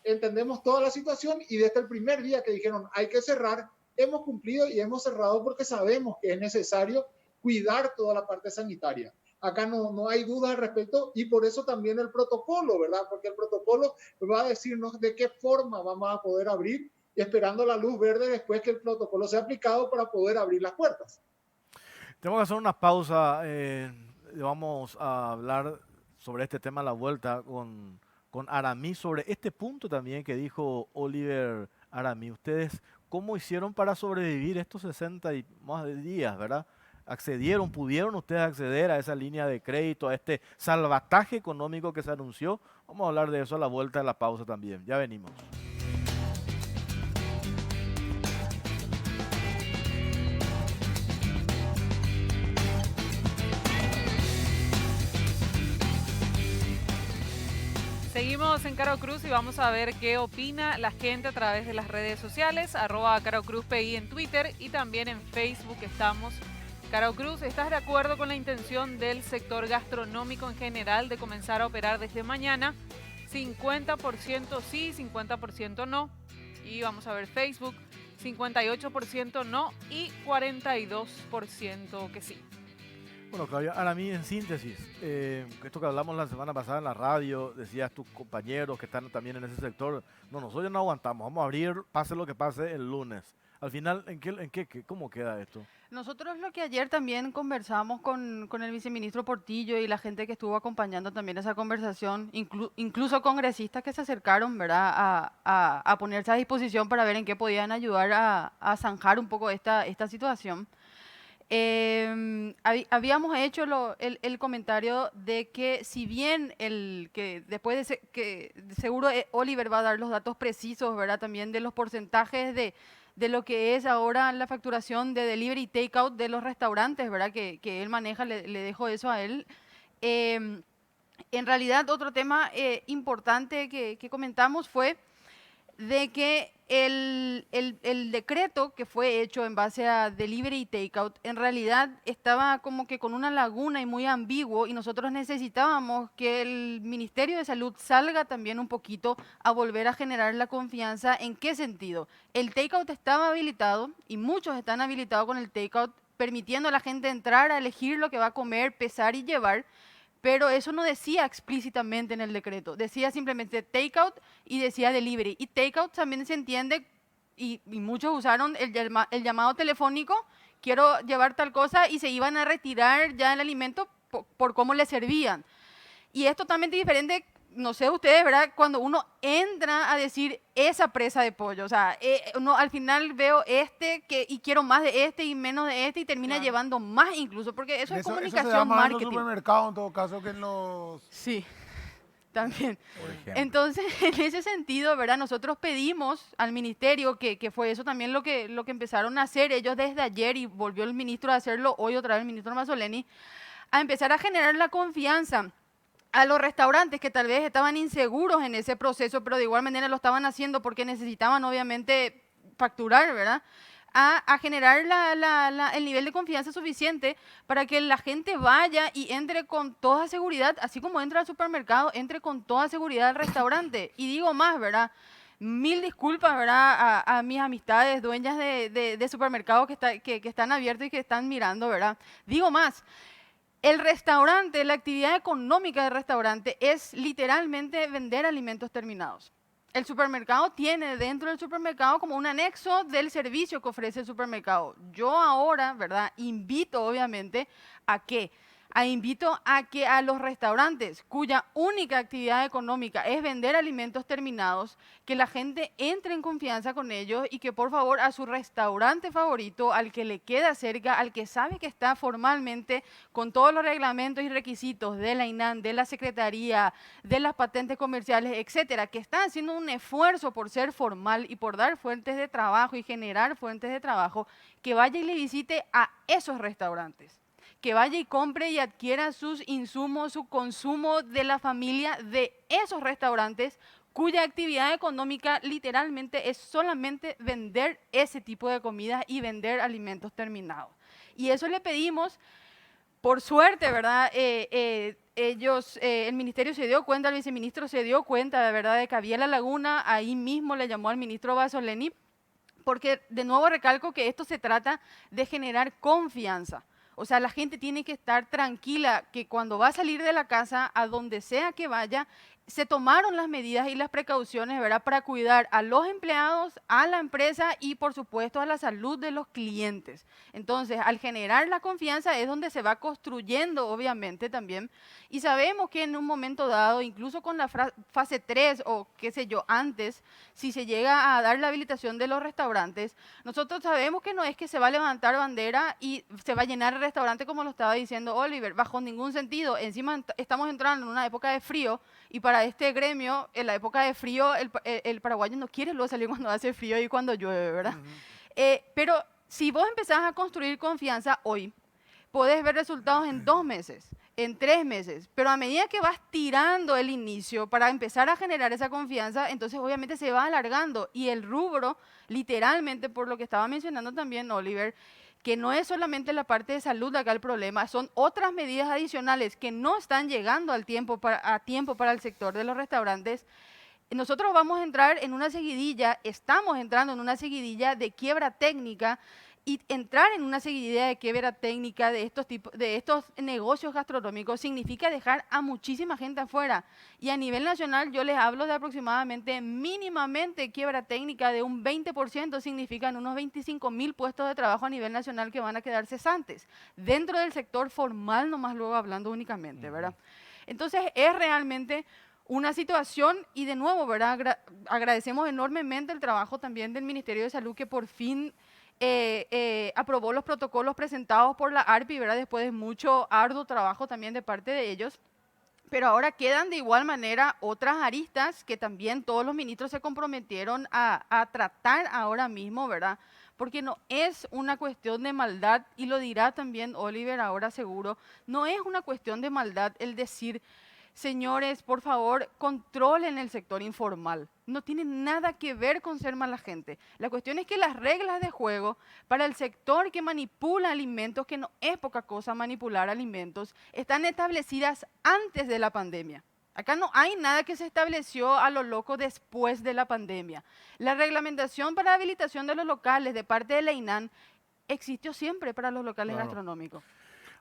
toda la situación, y desde el primer día que dijeron hay que cerrar, hemos cumplido y hemos cerrado porque sabemos que es necesario cuidar toda la parte sanitaria. Acá no hay duda al respecto y por eso también el protocolo, ¿verdad? Porque el protocolo va a decirnos de qué forma vamos a poder abrir y esperando la luz verde después que el protocolo sea aplicado para poder abrir las puertas. Tengo que hacer una pausa. Vamos a hablar sobre este tema a la vuelta con Aramí, sobre este punto también que dijo Oliver Aramí. Ustedes, ¿cómo hicieron para sobrevivir estos 60 y más de días, verdad? ¿Pudieron ustedes acceder a esa línea de crédito, a este salvataje económico que se anunció? Vamos a hablar de eso a la vuelta de la pausa también. Ya venimos. Seguimos en Caro Cruz y vamos a ver qué opina la gente a través de las redes sociales, @CaroCruzPI en Twitter y también en Facebook estamos. Caro Cruz, ¿estás de acuerdo con la intención del sector gastronómico en general de comenzar a operar desde mañana? 50% sí, 50% no. Y vamos a ver Facebook, 58% no y 42% que sí. Bueno, Claudia, ahora mí en síntesis, esto que hablamos la semana pasada en la radio, decías tus compañeros que están también en ese sector, no, nosotros no aguantamos, vamos a abrir, pase lo que pase el lunes. Al final, ¿cómo queda esto? Nosotros lo que ayer también conversamos con el viceministro Portillo y la gente que estuvo acompañando también esa conversación, incluso congresistas que se acercaron, ¿verdad?, a ponerse a disposición para ver en qué podían ayudar a zanjar un poco esta situación. Habíamos hecho el comentario de que si bien que después que seguro Oliver va a dar los datos precisos, ¿verdad?, también de los porcentajes de lo que es ahora la facturación de delivery y takeout de los restaurantes, ¿verdad?, que él maneja, le dejo eso a él. En realidad, otro tema importante que comentamos fue de que el decreto que fue hecho en base a delivery y takeout en realidad estaba como que con una laguna y muy ambiguo y nosotros necesitábamos que el Ministerio de Salud salga también un poquito a volver a generar la confianza. ¿En qué sentido? El takeout estaba habilitado y muchos están habilitados con el takeout, permitiendo a la gente entrar a elegir lo que va a comer, pesar y llevar. Pero eso no decía explícitamente en el decreto, decía simplemente takeout y decía delivery. Y takeout también se entiende, y muchos usaron el llamado telefónico, quiero llevar tal cosa, y se iban a retirar ya el alimento por cómo le servían. Y es totalmente diferente, no sé ustedes, ¿verdad?, cuando uno entra a decir esa presa de pollo, o sea, uno al final veo y quiero más de este y menos de este y termina llevando más incluso, porque eso es comunicación, eso se da más marketing. En los supermercados en todo caso que en los... Sí, también. Entonces, en ese sentido, ¿verdad?, nosotros pedimos al ministerio, que fue eso también lo que empezaron a hacer ellos desde ayer y volvió el ministro a hacerlo hoy otra vez, el ministro Mazzoleni, a empezar a generar la confianza a los restaurantes que tal vez estaban inseguros en ese proceso, pero de igual manera lo estaban haciendo porque necesitaban obviamente facturar, ¿verdad?, a generar el nivel de confianza suficiente para que la gente vaya y entre con toda seguridad, así como entra al supermercado, entre con toda seguridad al restaurante. Y digo más, ¿verdad?, mil disculpas, ¿verdad?, a mis amistades dueñas de supermercados que están abiertos y que están mirando, ¿verdad? Digo más. El restaurante, la actividad económica del restaurante es literalmente vender alimentos terminados. El supermercado tiene dentro del supermercado como un anexo del servicio que ofrece el supermercado. Yo ahora, ¿verdad?, invito obviamente a que a los restaurantes cuya única actividad económica es vender alimentos terminados, que la gente entre en confianza con ellos y que por favor a su restaurante favorito, al que le queda cerca, al que sabe que está formalmente con todos los reglamentos y requisitos de la INAN, de la Secretaría, de las patentes comerciales, etcétera, que está haciendo un esfuerzo por ser formal y por dar fuentes de trabajo y generar fuentes de trabajo, que vaya y le visite a esos restaurantes, que vaya y compre y adquiera sus insumos, su consumo de la familia de esos restaurantes cuya actividad económica literalmente es solamente vender ese tipo de comida y vender alimentos terminados. Y eso le pedimos, por suerte, ¿verdad? El ministerio se dio cuenta, el viceministro se dio cuenta, de verdad, de que había la laguna, ahí mismo le llamó al ministro Mazzoleni, porque de nuevo recalco que esto se trata de generar confianza. O sea, la gente tiene que estar tranquila que cuando va a salir de la casa, a donde sea que vaya, se tomaron las medidas y las precauciones, ¿verdad?, para cuidar a los empleados, a la empresa y, por supuesto, a la salud de los clientes. Entonces, al generar la confianza es donde se va construyendo, obviamente, también. Y sabemos que en un momento dado, incluso con la fase 3 o qué sé yo, antes, si se llega a dar la habilitación de los restaurantes, nosotros sabemos que no es que se va a levantar bandera y se va a llenar el restaurante como lo estaba diciendo Oliver, bajo ningún sentido. Encima estamos entrando en una época de frío y para este gremio, en la época de frío, el paraguayo no quiere luego salir cuando hace frío y cuando llueve, ¿verdad? Pero si vos empezás a construir confianza hoy, podés ver resultados en 2 meses, en 3 meses, pero a medida que vas tirando el inicio para empezar a generar esa confianza, entonces obviamente se va alargando y el rubro, literalmente por lo que estaba mencionando también Oliver, que no es solamente la parte de salud acá el problema, son otras medidas adicionales que no están llegando a tiempo para el sector de los restaurantes. Nosotros vamos a entrar en una seguidilla, estamos entrando en una seguidilla de quiebra técnica y entrar en una seguidilla de quiebra técnica de estos negocios gastronómicos significa dejar a muchísima gente afuera. Y a nivel nacional yo les hablo de aproximadamente mínimamente quiebra técnica de un 20%, significan unos 25.000 puestos de trabajo a nivel nacional que van a quedar cesantes, dentro del sector formal, nomás luego hablando únicamente, ¿verdad? Entonces es realmente una situación y de nuevo, ¿verdad? Agradecemos enormemente el trabajo también del Ministerio de Salud que por fin aprobó los protocolos presentados por la ARPI, ¿verdad?, después de mucho arduo trabajo también de parte de ellos. Pero ahora quedan de igual manera otras aristas que también todos los ministros se comprometieron a tratar ahora mismo, ¿verdad? Porque no es una cuestión de maldad, y lo dirá también Oliver ahora seguro, no es una cuestión de maldad el decir, señores, por favor, controlen el sector informal. No tiene nada que ver con ser mala gente. La cuestión es que las reglas de juego para el sector que manipula alimentos, que no es poca cosa manipular alimentos, están establecidas antes de la pandemia. Acá no hay nada que se estableció a lo loco después de la pandemia. La reglamentación para habilitación de los locales de parte de la INAN existió siempre para los locales gastronómicos.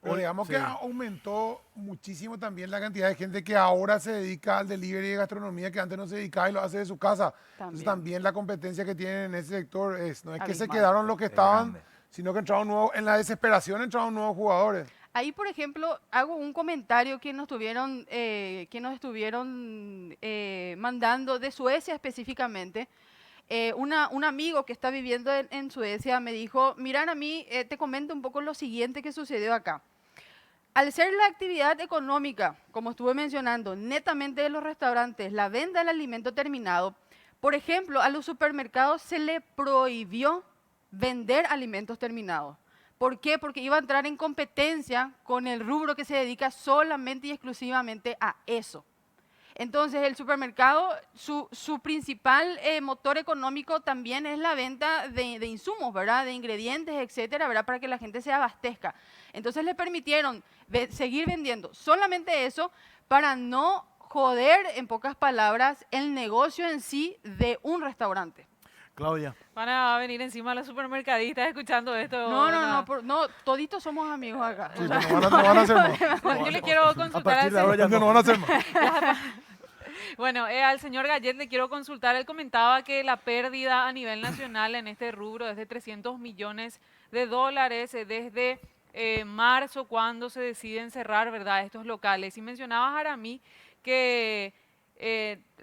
Pero digamos que aumentó muchísimo también la cantidad de gente que ahora se dedica al delivery de gastronomía, que antes no se dedicaba y lo hace de su casa. Entonces también la competencia que tienen en ese sector no es que se quedaron los que estaban, sino que entraron nuevos, en la desesperación entraron nuevos jugadores. Ahí, por ejemplo, hago un comentario que nos estuvieron mandando de Suecia específicamente. Un amigo que está viviendo en Suecia me dijo, miran, a mí te comento un poco lo siguiente que sucedió acá. Al ser la actividad económica, como estuve mencionando, netamente de los restaurantes, la venta del alimento terminado, por ejemplo, a los supermercados se le prohibió vender alimentos terminados. ¿Por qué? Porque iba a entrar en competencia con el rubro que se dedica solamente y exclusivamente a eso. Entonces, el supermercado, su principal motor económico también es la venta de insumos, ¿verdad?, de ingredientes, etcétera, ¿verdad?, para que la gente se abastezca. Entonces, le permitieron seguir vendiendo solamente eso para no joder, en pocas palabras, el negocio en sí de un restaurante. Claudia. Van a venir encima los supermercadistas escuchando esto. No, toditos somos amigos acá. Sí, no van a hacer más. Yo le quiero consultar a partir de ahora ya no van a hacer más. Bueno, al señor Gallet le quiero consultar. Él comentaba que la pérdida a nivel nacional en este rubro es de 300 millones de dólares desde marzo, cuando se deciden cerrar, ¿verdad?, estos locales. Y mencionaba Jaramí que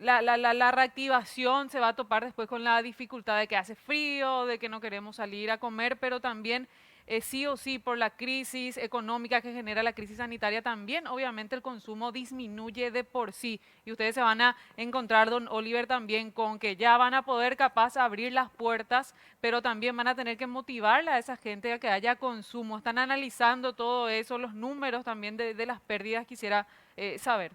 la reactivación se va a topar después con la dificultad de que hace frío, de que no queremos salir a comer, pero también sí o sí por la crisis económica que genera la crisis sanitaria, también obviamente el consumo disminuye de por sí. Y ustedes se van a encontrar, don Oliver, también con que ya van a poder capaz abrir las puertas, pero también van a tener que motivarle a esa gente a que haya consumo. Están analizando todo eso, los números también de las pérdidas, quisiera saber.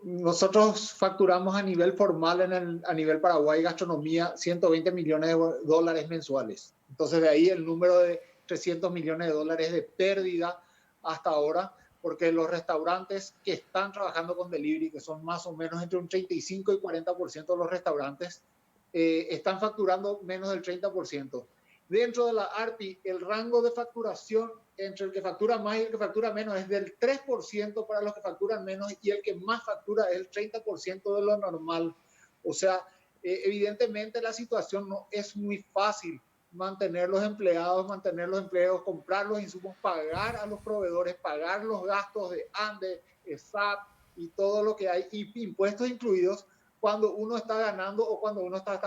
Nosotros facturamos a nivel formal a nivel Paraguay gastronomía 120 millones de dólares mensuales. Entonces de ahí el número de 300 millones de dólares de pérdida hasta ahora, porque los restaurantes que están trabajando con delivery, que son más o menos entre un 35 y 40% de los restaurantes, están facturando menos del 30%. Dentro de la ARPI, el rango de facturación entre el que factura más y el que factura menos es del 3% para los que facturan menos, y el que más factura es el 30% de lo normal. O sea, evidentemente la situación no es muy fácil. Mantener los empleados, comprar los insumos, pagar a los proveedores, pagar los gastos de ANDE, SAP y todo lo que hay, y impuestos incluidos, cuando uno está ganando o cuando uno está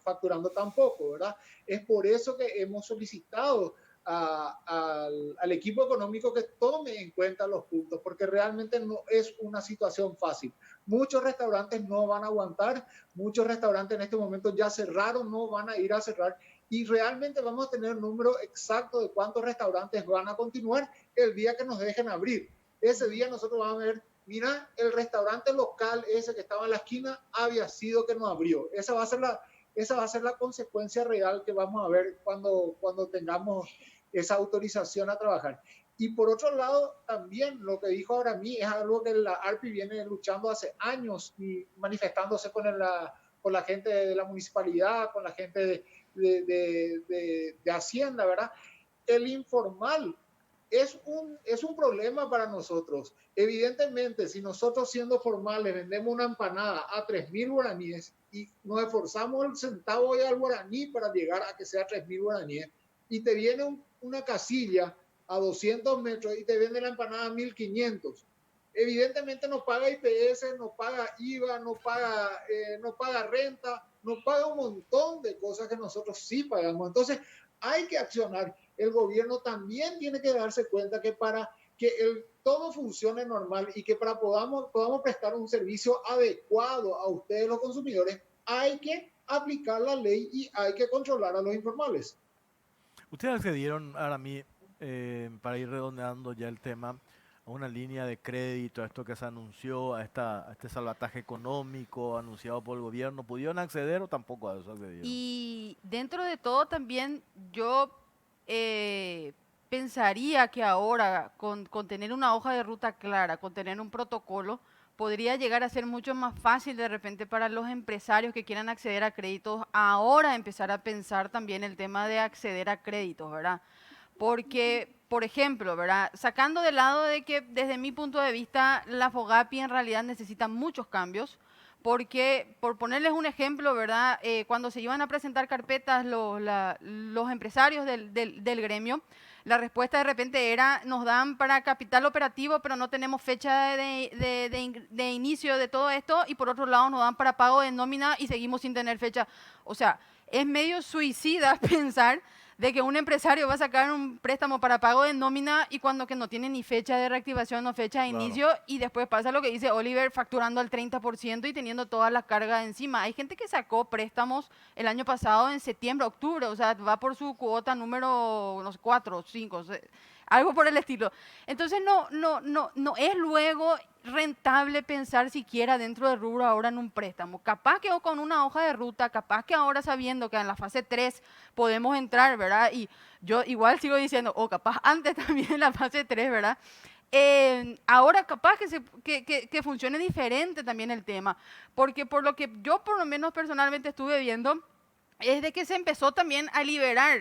facturando tan poco, ¿verdad? Es por eso que hemos solicitado al equipo económico que tome en cuenta los puntos, porque realmente no es una situación fácil. Muchos restaurantes no van a aguantar, muchos restaurantes en este momento ya cerraron, no van a ir a cerrar, y realmente vamos a tener un número exacto de cuántos restaurantes van a continuar el día que nos dejen abrir. Ese día nosotros vamos a ver, mira, el restaurante local ese que estaba en la esquina había sido que nos abrió. Esa va a ser la consecuencia real que vamos a ver cuando tengamos esa autorización a trabajar. Y por otro lado, también lo que dijo ahora mí es algo que la ARPI viene luchando hace años y manifestándose con la gente de la municipalidad, con la gente de Hacienda, ¿verdad? El informal es un problema para nosotros. Evidentemente, si nosotros siendo formales vendemos una empanada a 3.000 guaraníes y nos esforzamos el centavo al guaraní para llegar a que sea 3.000 guaraníes, y te viene una casilla a 200 metros y te vende la empanada a 1.500, evidentemente no paga IPS, no paga IVA, no paga renta, no paga un montón de cosas que nosotros sí pagamos. Entonces hay que accionar. El gobierno también tiene que darse cuenta que para que todo funcione normal y que podamos prestar un servicio adecuado a ustedes los consumidores, hay que aplicar la ley y hay que controlar a los informales. Ustedes accedieron ahora a mí, para ir redondeando ya el tema, a una línea de crédito, a esto que se anunció, a este salvataje económico anunciado por el gobierno. ¿Pudieron acceder o tampoco a eso accedieron? Y dentro de todo también yo pensaría que ahora con tener una hoja de ruta clara, con tener un protocolo, podría llegar a ser mucho más fácil de repente para los empresarios que quieran acceder a créditos, ahora empezar a pensar también el tema de acceder a créditos, ¿verdad? Porque, por ejemplo, ¿verdad? Sacando de lado de que desde mi punto de vista la FOGAPI en realidad necesita muchos cambios, porque, por ponerles un ejemplo, ¿verdad? Cuando se iban a presentar carpetas los empresarios del gremio, la respuesta de repente era, nos dan para capital operativo, pero no tenemos fecha de inicio de todo esto, y por otro lado nos dan para pago de nómina y seguimos sin tener fecha. O sea, es medio suicida pensar de que un empresario va a sacar un préstamo para pago de nómina y cuando que no tiene ni fecha de reactivación o fecha de inicio, y después pasa lo que dice Oliver, facturando al 30% y teniendo toda la carga encima. Hay gente que sacó préstamos el año pasado en septiembre, octubre, o sea, va por su cuota número, no sé, 4, 5, algo por el estilo. Entonces no es luego rentable pensar siquiera dentro del rubro ahora en un préstamo. Capaz que con una hoja de ruta, capaz que ahora sabiendo que en la fase 3 podemos entrar, ¿verdad? Y yo igual sigo diciendo, o capaz antes también en la fase 3, ¿verdad? Ahora capaz que funcione diferente también el tema, porque por lo que yo por lo menos personalmente estuve viendo, es de que se empezó también a liberar,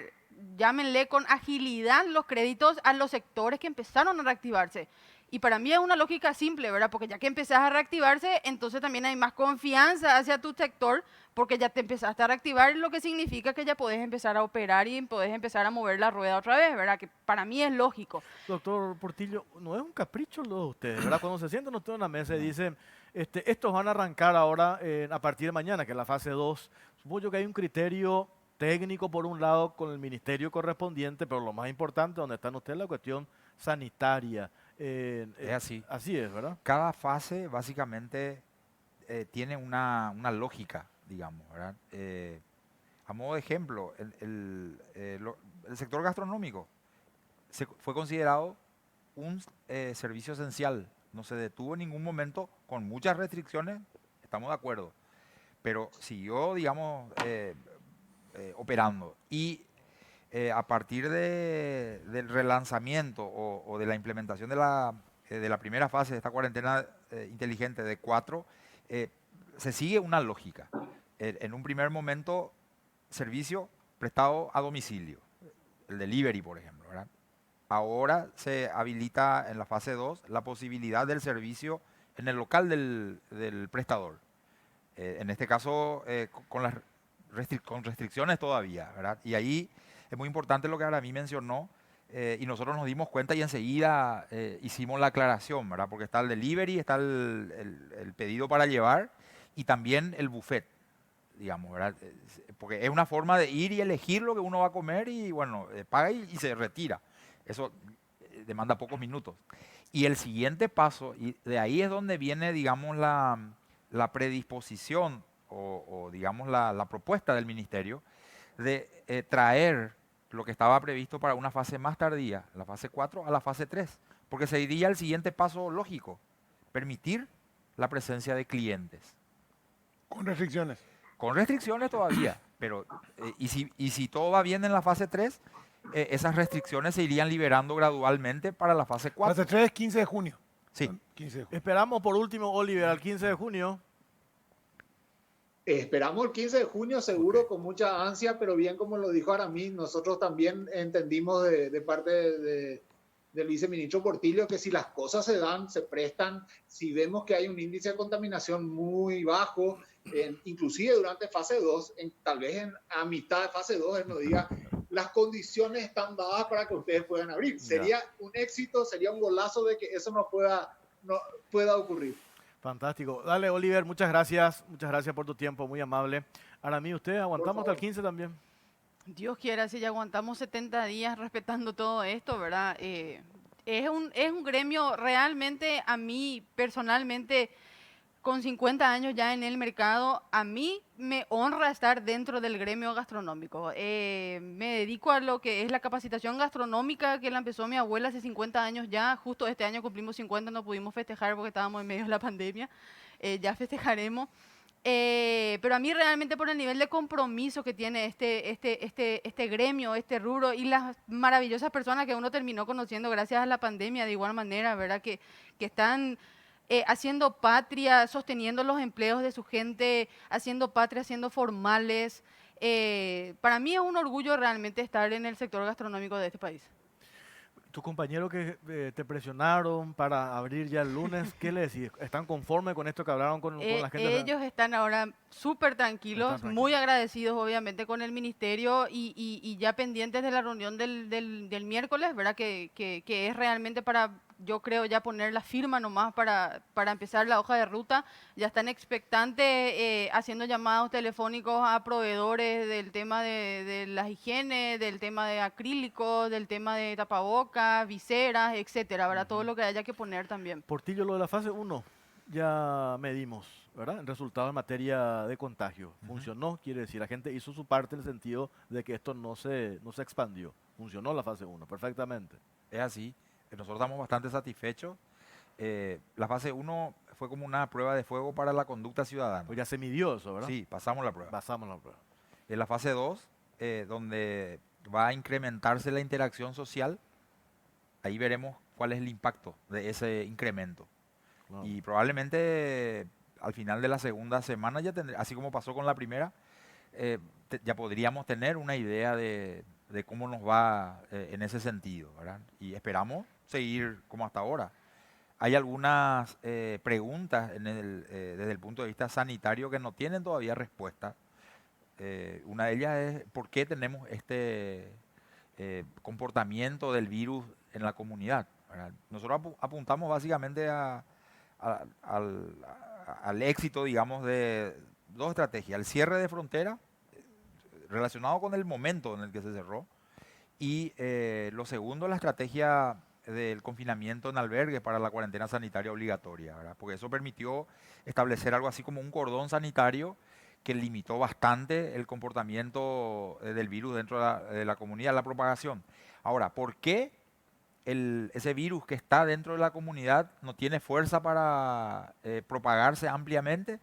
llámenle con agilidad, los créditos a los sectores que empezaron a reactivarse. Y para mí es una lógica simple, ¿verdad? Porque ya que empezás a reactivarse, entonces también hay más confianza hacia tu sector, porque ya te empezaste a reactivar, lo que significa que ya podés empezar a operar y podés empezar a mover la rueda otra vez, ¿verdad? Que para mí es lógico. Doctor Portillo, no es un capricho lo de ustedes, ¿verdad? Cuando se sientan ustedes en la mesa y dicen, estos van a arrancar ahora a partir de mañana, que es la fase 2, supongo yo que hay un criterio técnico por un lado con el ministerio correspondiente, pero lo más importante, donde están ustedes, la cuestión sanitaria. Es así. Así es, ¿verdad? Cada fase básicamente tiene una lógica, digamos, ¿verdad? A modo de ejemplo, el sector gastronómico fue considerado un servicio esencial. No se detuvo en ningún momento, con muchas restricciones, estamos de acuerdo, pero siguió, digamos, operando. Y a partir del relanzamiento o de la implementación de la primera fase de esta cuarentena inteligente de 4, se sigue una lógica. En un primer momento, servicio prestado a domicilio, el delivery, por ejemplo, ¿verdad? Ahora se habilita en la fase 2 la posibilidad del servicio en el local del prestador. En este caso, con las con restricciones todavía, ¿verdad? Y ahí es muy importante lo que ahora a mí mencionó, y nosotros nos dimos cuenta y enseguida hicimos la aclaración, ¿verdad? Porque está el delivery, está el pedido para llevar y también el buffet, digamos, ¿verdad? Porque es una forma de ir y elegir lo que uno va a comer y, bueno, paga y se retira. Eso demanda pocos minutos. Y el siguiente paso, y de ahí es donde viene, digamos, la predisposición o digamos, la propuesta del ministerio de traer lo que estaba previsto para una fase más tardía, la fase 4 a la fase 3, porque sería el siguiente paso lógico, permitir la presencia de clientes. Con restricciones. Con restricciones todavía, pero y si todo va bien en la fase 3, esas restricciones se irían liberando gradualmente para la fase 4. Fase 3 es 15 de junio. Sí. 15 de junio. Esperamos por último, Oliver, al 15 de junio. Esperamos el 15 de junio seguro, con mucha ansia, pero bien como lo dijo Aramis, nosotros también entendimos de parte del viceministro Portillo que si las cosas se dan, se prestan, si vemos que hay un índice de contaminación muy bajo, inclusive durante fase 2, tal vez a mitad de fase 2, él nos diga, las condiciones están dadas para que ustedes puedan abrir. Sería un éxito, sería un golazo de que eso no pueda ocurrir. Fantástico. Dale, Oliver, muchas gracias por tu tiempo, muy amable. Aramis, ¿usted aguantamos hasta el 15 también? Dios quiera, si ya aguantamos 70 días respetando todo esto, ¿verdad? Es un gremio realmente, a mí personalmente, con 50 años ya en el mercado, a mí me honra estar dentro del gremio gastronómico. Me dedico a lo que es la capacitación gastronómica, que la empezó mi abuela hace 50 años ya. Justo este año cumplimos 50, no pudimos festejar porque estábamos en medio de la pandemia. Ya festejaremos. Pero a mí realmente por el nivel de compromiso que tiene este gremio, este rubro y las maravillosas personas que uno terminó conociendo gracias a la pandemia de igual manera, ¿verdad? Que están haciendo patria, sosteniendo los empleos de su gente, haciendo patria, haciendo formales. Para mí es un orgullo realmente estar en el sector gastronómico de este país. ¿Tus compañeros que te presionaron para abrir ya el lunes, qué le decís? ¿Están conformes con esto que hablaron con la gente? Ellos están ahora súper tranquilos, muy agradecidos obviamente con el ministerio y ya pendientes de la reunión del miércoles, ¿verdad? Que es realmente para, yo creo, ya poner la firma nomás para empezar la hoja de ruta. Ya están expectantes, haciendo llamados telefónicos a proveedores del tema de las higienes, del tema de acrílicos, del tema de tapabocas, viseras, etcétera, ¿verdad? Todo lo que haya que poner también. Portillo, lo de la fase 1 ya medimos, ¿verdad? El resultado en materia de contagio. Funcionó, quiere decir, la gente hizo su parte en el sentido de que esto no se expandió. Funcionó la fase 1 perfectamente. Es así. Nosotros estamos bastante satisfechos. La fase 1 fue como una prueba de fuego para la conducta ciudadana. Pues ya se midió eso, ¿verdad? Sí, pasamos la prueba. Pasamos la prueba. En la fase 2, donde va a incrementarse la interacción social, ahí veremos cuál es el impacto de ese incremento. Wow. Y probablemente al final de la segunda semana, ya así como pasó con la primera, ya podríamos tener una idea de cómo nos va en ese sentido, ¿verdad? Y esperamos seguir como hasta ahora. Hay algunas preguntas desde el punto de vista sanitario que no tienen todavía respuesta. Una de ellas es ¿por qué tenemos este comportamiento del virus en la comunidad? ¿Verdad? Nosotros apuntamos básicamente al éxito, digamos, de dos estrategias. El cierre de frontera, relacionado con el momento en el que se cerró, y lo segundo, la estrategia del confinamiento en albergues para la cuarentena sanitaria obligatoria, ¿verdad? Porque eso permitió establecer algo así como un cordón sanitario que limitó bastante el comportamiento del virus dentro de la comunidad, la propagación. Ahora, ¿por qué ese virus que está dentro de la comunidad no tiene fuerza para propagarse ampliamente,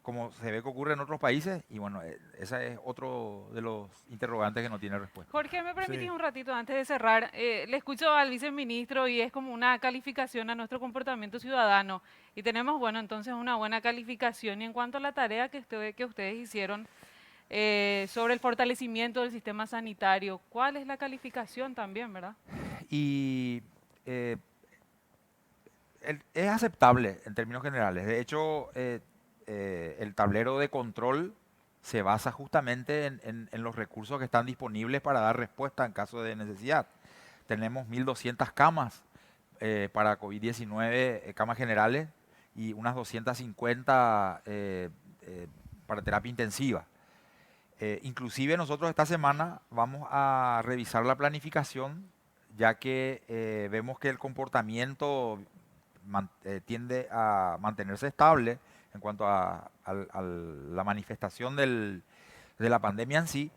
como se ve que ocurre en otros países? Y bueno, ese es otro de los interrogantes que no tiene respuesta. Jorge, ¿me permitís un ratito antes de cerrar? Le escucho al viceministro y es como una calificación a nuestro comportamiento ciudadano. Y tenemos, bueno, entonces una buena calificación. Y en cuanto a la tarea que ustedes hicieron, sobre el fortalecimiento del sistema sanitario. ¿Cuál es la calificación también, verdad? Y es aceptable en términos generales. De hecho, el tablero de control se basa justamente en los recursos que están disponibles para dar respuesta en caso de necesidad. Tenemos 1.200 camas para COVID-19, camas generales, y unas 250 para terapia intensiva. Inclusive nosotros esta semana vamos a revisar la planificación, ya que vemos que el comportamiento tiende a mantenerse estable en cuanto a la manifestación de la pandemia en sí.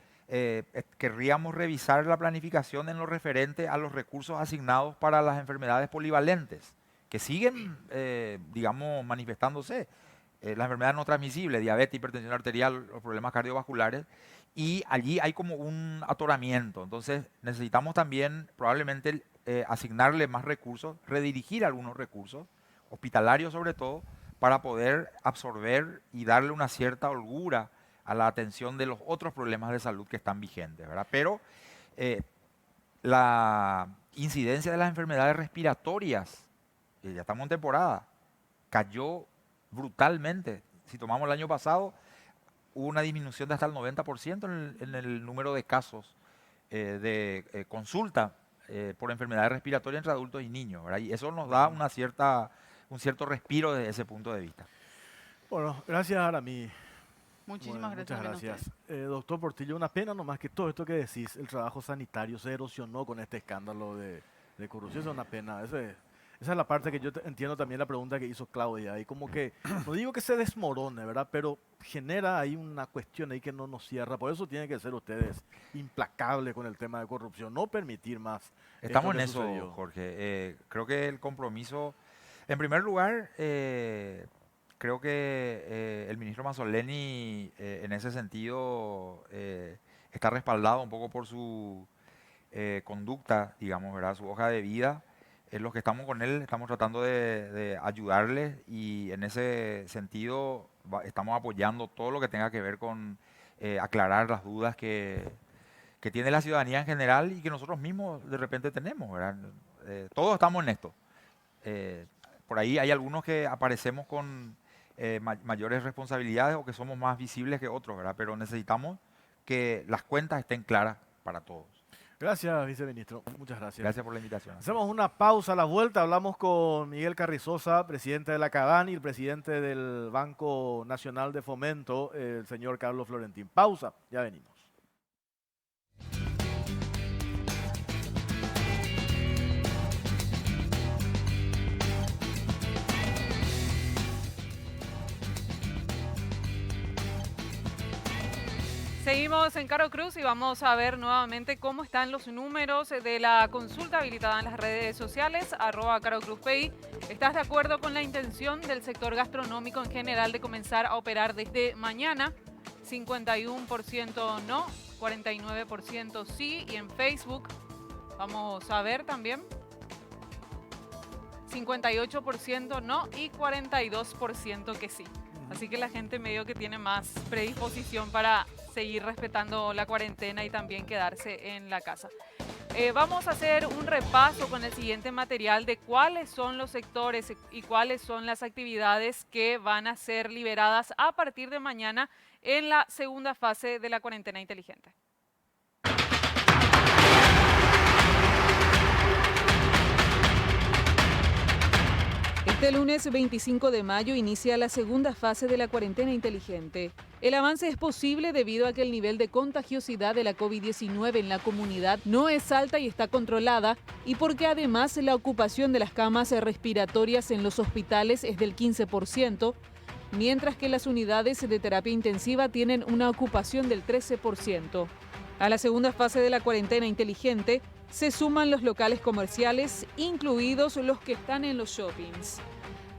Querríamos revisar la planificación en lo referente a los recursos asignados para las enfermedades polivalentes, que siguen, digamos, manifestándose. Las enfermedades no transmisibles, diabetes, hipertensión arterial, los problemas cardiovasculares, y allí hay como un atoramiento. Entonces necesitamos también probablemente asignarle más recursos, redirigir algunos recursos, hospitalarios sobre todo, para poder absorber y darle una cierta holgura a la atención de los otros problemas de salud que están vigentes, ¿verdad? Pero la incidencia de las enfermedades respiratorias, ya estamos en temporada, cayó brutalmente. Si tomamos el año pasado, hubo una disminución de hasta el 90% en el número de casos de consulta por enfermedades respiratorias entre adultos y niños, ¿verdad? Y eso nos da un cierto respiro desde ese punto de vista. Bueno, gracias, Aramí. Muchísimas gracias. Muchas gracias. Doctor Portillo, una pena nomás que todo esto que decís, el trabajo sanitario se erosionó con este escándalo de corrupción. Eso es una pena. Esa es la parte que yo entiendo también la pregunta que hizo Claudia. Y como que, no digo que se desmorone, ¿verdad? Pero genera ahí una cuestión ahí que no nos cierra. Por eso tienen que ser ustedes implacables con el tema de corrupción. No permitir más. Estamos en eso, sucedió. Jorge. Creo que el compromiso, en primer lugar, creo que el ministro Mazzoleni en ese sentido está respaldado un poco por su conducta, digamos, ¿verdad? Su hoja de vida. Los que estamos con él estamos tratando de ayudarle, y en ese sentido estamos apoyando todo lo que tenga que ver con aclarar las dudas que tiene la ciudadanía en general y que nosotros mismos de repente tenemos, ¿verdad? Todos estamos en esto. Por ahí hay algunos que aparecemos con mayores responsabilidades o que somos más visibles que otros, ¿verdad? Pero necesitamos que las cuentas estén claras para todos. Gracias, viceministro. Muchas gracias. Gracias por la invitación. Hacemos una pausa a la vuelta. Hablamos con Miguel Carrizosa, presidente de la CADAN, y el presidente del Banco Nacional de Fomento, el señor Carlos Florentín. Pausa, ya venimos. Seguimos en Caro Cruz y vamos a ver nuevamente cómo están los números de la consulta habilitada en las redes sociales, @CaroCruzPI. ¿Estás de acuerdo con la intención del sector gastronómico en general de comenzar a operar desde mañana? 51% no, 49% sí. Y en Facebook, vamos a ver también, 58% no y 42% que sí. Así que la gente medio que tiene más predisposición para seguir respetando la cuarentena y también quedarse en la casa. Vamos a hacer un repaso con el siguiente material de cuáles son los sectores y cuáles son las actividades que van a ser liberadas a partir de mañana en la segunda fase de la cuarentena inteligente. Este lunes 25 de mayo inicia la segunda fase de la cuarentena inteligente. El avance es posible debido a que el nivel de contagiosidad de la COVID-19 en la comunidad no es alta y está controlada, y porque además la ocupación de las camas respiratorias en los hospitales es del 15%, mientras que las unidades de terapia intensiva tienen una ocupación del 13%. A la segunda fase de la cuarentena inteligente se suman los locales comerciales, incluidos los que están en los shoppings,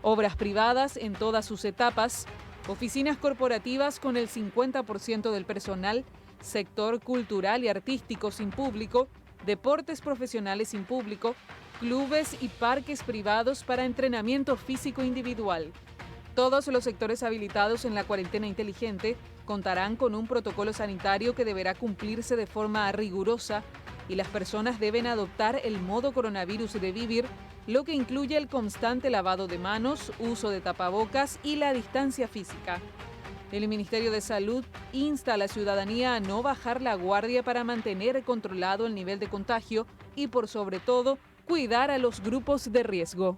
obras privadas en todas sus etapas, oficinas corporativas con el 50% del personal, sector cultural y artístico sin público, deportes profesionales sin público, clubes y parques privados para entrenamiento físico individual. Todos los sectores habilitados en la cuarentena inteligente contarán con un protocolo sanitario que deberá cumplirse de forma rigurosa y las personas deben adoptar el modo coronavirus de vivir, lo que incluye el constante lavado de manos, uso de tapabocas y la distancia física. El Ministerio de Salud insta a la ciudadanía a no bajar la guardia para mantener controlado el nivel de contagio y, por sobre todo, cuidar a los grupos de riesgo.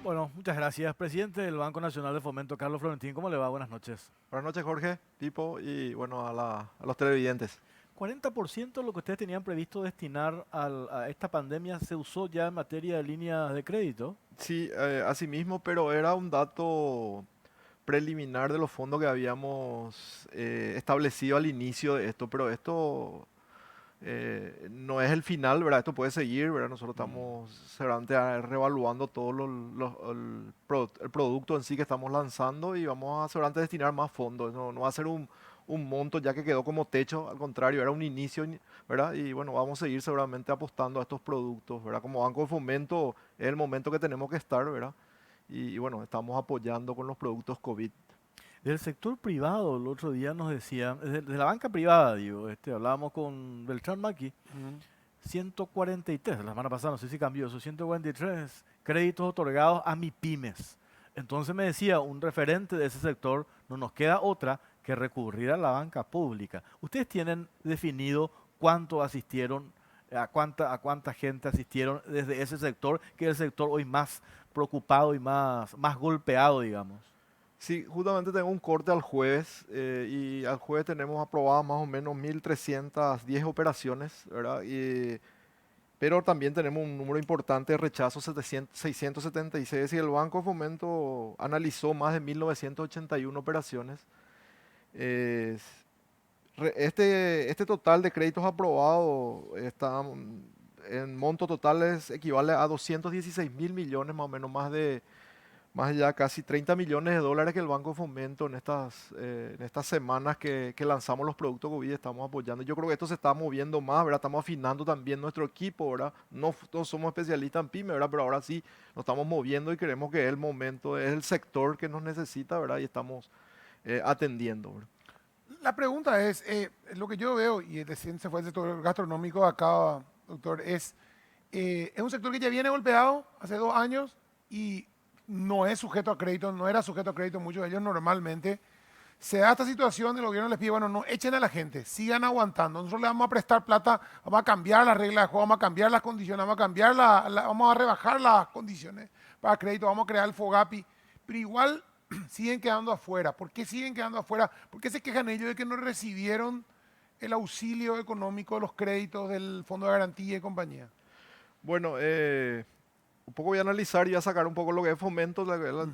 Bueno, muchas gracias, presidente del Banco Nacional de Fomento, Carlos Florentín. ¿Cómo le va? Buenas noches. Buenas noches, Jorge, Pipo, y bueno, a los televidentes. 40% de lo que ustedes tenían previsto destinar a esta pandemia se usó ya en materia de líneas de crédito. Sí, así mismo, pero era un dato preliminar de los fondos que habíamos establecido al inicio de esto, pero esto no es el final, ¿verdad? Esto puede seguir, ¿verdad? Nosotros estamos seguramente reevaluando todo el producto en sí que estamos lanzando y vamos a seguramente destinar más fondos. No va a ser un monto ya que quedó como techo, al contrario, era un inicio, ¿verdad? Y bueno, vamos a seguir seguramente apostando a estos productos, ¿verdad? Como Banco de Fomento es el momento que tenemos que estar, ¿verdad? Y bueno, estamos apoyando con los productos COVID. Del sector privado, el otro día nos decían, de la banca privada, digo, hablábamos con Beltrán Maqui, 143, la semana pasada, no sé si cambió eso, 143 créditos otorgados a MIPYMES. Entonces me decía un referente de ese sector, no nos queda otra que recurrir a la banca pública. ¿Ustedes tienen definido cuánto asistieron, a cuánta gente asistieron desde ese sector, que es el sector hoy más preocupado y más golpeado, digamos? Sí, justamente tengo un corte al jueves y al jueves tenemos aprobadas más o menos 1.310 operaciones, ¿verdad? Pero también tenemos un número importante de rechazos, 676, y el Banco de Fomento analizó más de 1.981 operaciones. Este total de créditos aprobados está en monto total equivale a 216.000 millones, más o menos más ya casi 30 millones de dólares que el Banco de Fomento en estas semanas que lanzamos los productos COVID estamos apoyando. Yo creo que esto se está moviendo más, ¿verdad? Estamos afinando también nuestro equipo, ¿verdad? No somos especialistas en pyme, ¿verdad? Pero ahora sí nos estamos moviendo y creemos que es el momento, es el sector que nos necesita, ¿verdad? Y estamos atendiendo, ¿verdad? La pregunta es, lo que yo veo, y recién se fue el sector gastronómico acá, doctor, es un sector que ya viene golpeado hace 2 años y no es sujeto a crédito, no era sujeto a crédito muchos de ellos normalmente. Se da esta situación y el gobierno les pide, bueno, no echen a la gente, sigan aguantando. Nosotros le vamos a prestar plata, vamos a cambiar las reglas de juego, vamos a cambiar las condiciones, vamos a rebajar las condiciones para crédito, vamos a crear el FOGAPI, pero igual siguen quedando afuera. ¿Por qué siguen quedando afuera? ¿Por qué se quejan ellos de que no recibieron el auxilio económico de los créditos del Fondo de Garantía y compañía? Bueno, un poco voy a analizar y voy a sacar un poco lo que es Fomento,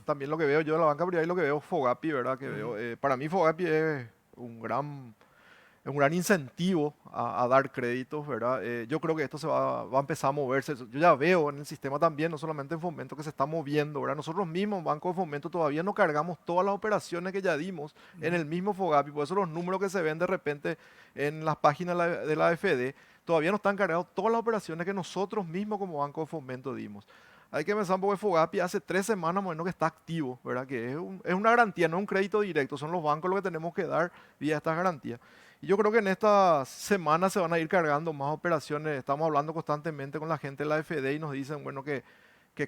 también lo que veo yo en la banca privada y lo que veo FOGAPI, ¿verdad? Que veo, para mí FOGAPI es un gran incentivo a dar créditos, ¿verdad? Yo creo que esto se va a empezar a moverse. Yo ya veo en el sistema también, no solamente en Fomento, que se está moviendo, ¿verdad? Nosotros mismos, Banco de Fomento, todavía no cargamos todas las operaciones que ya dimos en el mismo FOGAPI, por eso los números que se ven de repente en las páginas de la AFD, todavía no están cargados todas las operaciones que nosotros mismos como Banco de Fomento dimos. Hay que pensar un poco que FOGAPI hace 3 semanas más o menos que está activo, ¿verdad? Que es una garantía, no es un crédito directo, son los bancos los que tenemos que dar vía estas garantías. Y yo creo que en estas semanas se van a ir cargando más operaciones. Estamos hablando constantemente con la gente de la AFD y nos dicen, bueno, que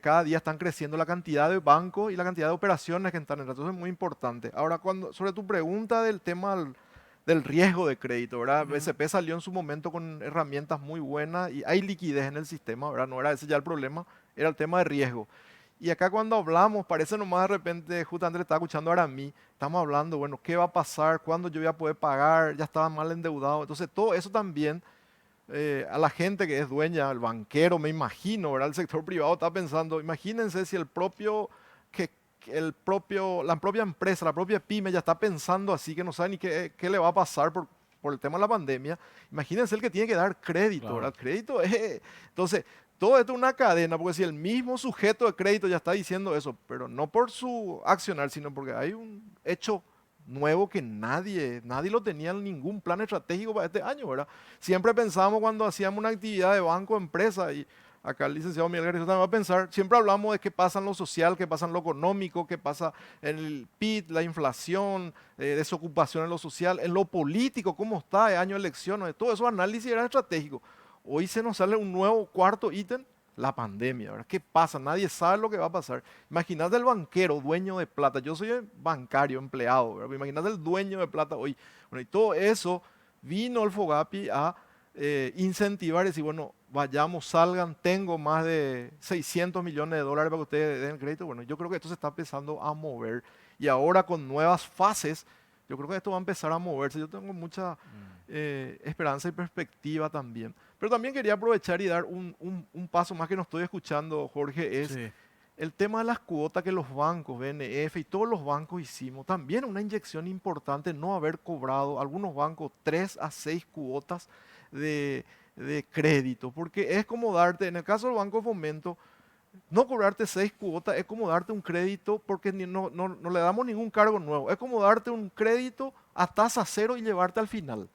cada día están creciendo la cantidad de bancos y la cantidad de operaciones que están entrando. Eso es muy importante. Ahora, sobre tu pregunta del tema del riesgo de crédito, ¿verdad? BCP salió en su momento con herramientas muy buenas y hay liquidez en el sistema, ¿verdad? No era ese ya el problema, era el tema de riesgo. Y acá cuando hablamos, parece nomás de repente, justamente le estaba escuchando ahora a mí, estamos hablando, bueno, ¿qué va a pasar? ¿Cuándo yo voy a poder pagar? Ya estaba mal endeudado. Entonces, todo eso también, a la gente que es dueña, el banquero, me imagino, ¿verdad? El sector privado está pensando, imagínense si la propia empresa, la propia pyme ya está pensando así, que no sabe ni qué le va a pasar por el tema de la pandemia. Imagínense el que tiene que dar crédito, claro. ¿Verdad? Crédito es... Entonces, todo esto es una cadena, porque si el mismo sujeto de crédito ya está diciendo eso, pero no por su accionar, sino porque hay un hecho nuevo que nadie lo tenía en ningún plan estratégico para este año, ¿verdad? Siempre pensábamos cuando hacíamos una actividad de banco, empresa, y acá el licenciado Miguel Garrizo también va a pensar, siempre hablamos de qué pasa en lo social, qué pasa en lo económico, qué pasa en el PIB, la inflación, desocupación en lo social, en lo político, cómo está, de año de elecciones, de todo eso análisis era estratégico. Hoy se nos sale un nuevo cuarto ítem, la pandemia, ¿verdad? ¿Qué pasa? Nadie sabe lo que va a pasar. Imagínate el banquero, dueño de plata. Yo soy el bancario, empleado, ¿verdad? Imagínate el dueño de plata hoy. Bueno, y todo eso vino el FOGAPI a incentivar y decir, bueno, vayamos, salgan, tengo más de 600 millones de dólares para que ustedes den crédito. Bueno, yo creo que esto se está empezando a mover y ahora con nuevas fases, yo creo que esto va a empezar a moverse. Yo tengo mucha esperanza y perspectiva también. Pero también quería aprovechar y dar un paso más que no estoy escuchando, Jorge, es el tema de las cuotas que los bancos, BNF y todos los bancos hicimos. También una inyección importante no haber cobrado algunos bancos 3 a 6 cuotas de crédito, porque es como darte, en el caso del Banco de Fomento, no cobrarte 6 cuotas es como darte un crédito porque no le damos ningún cargo nuevo, es como darte un crédito a tasa cero y llevarte al final.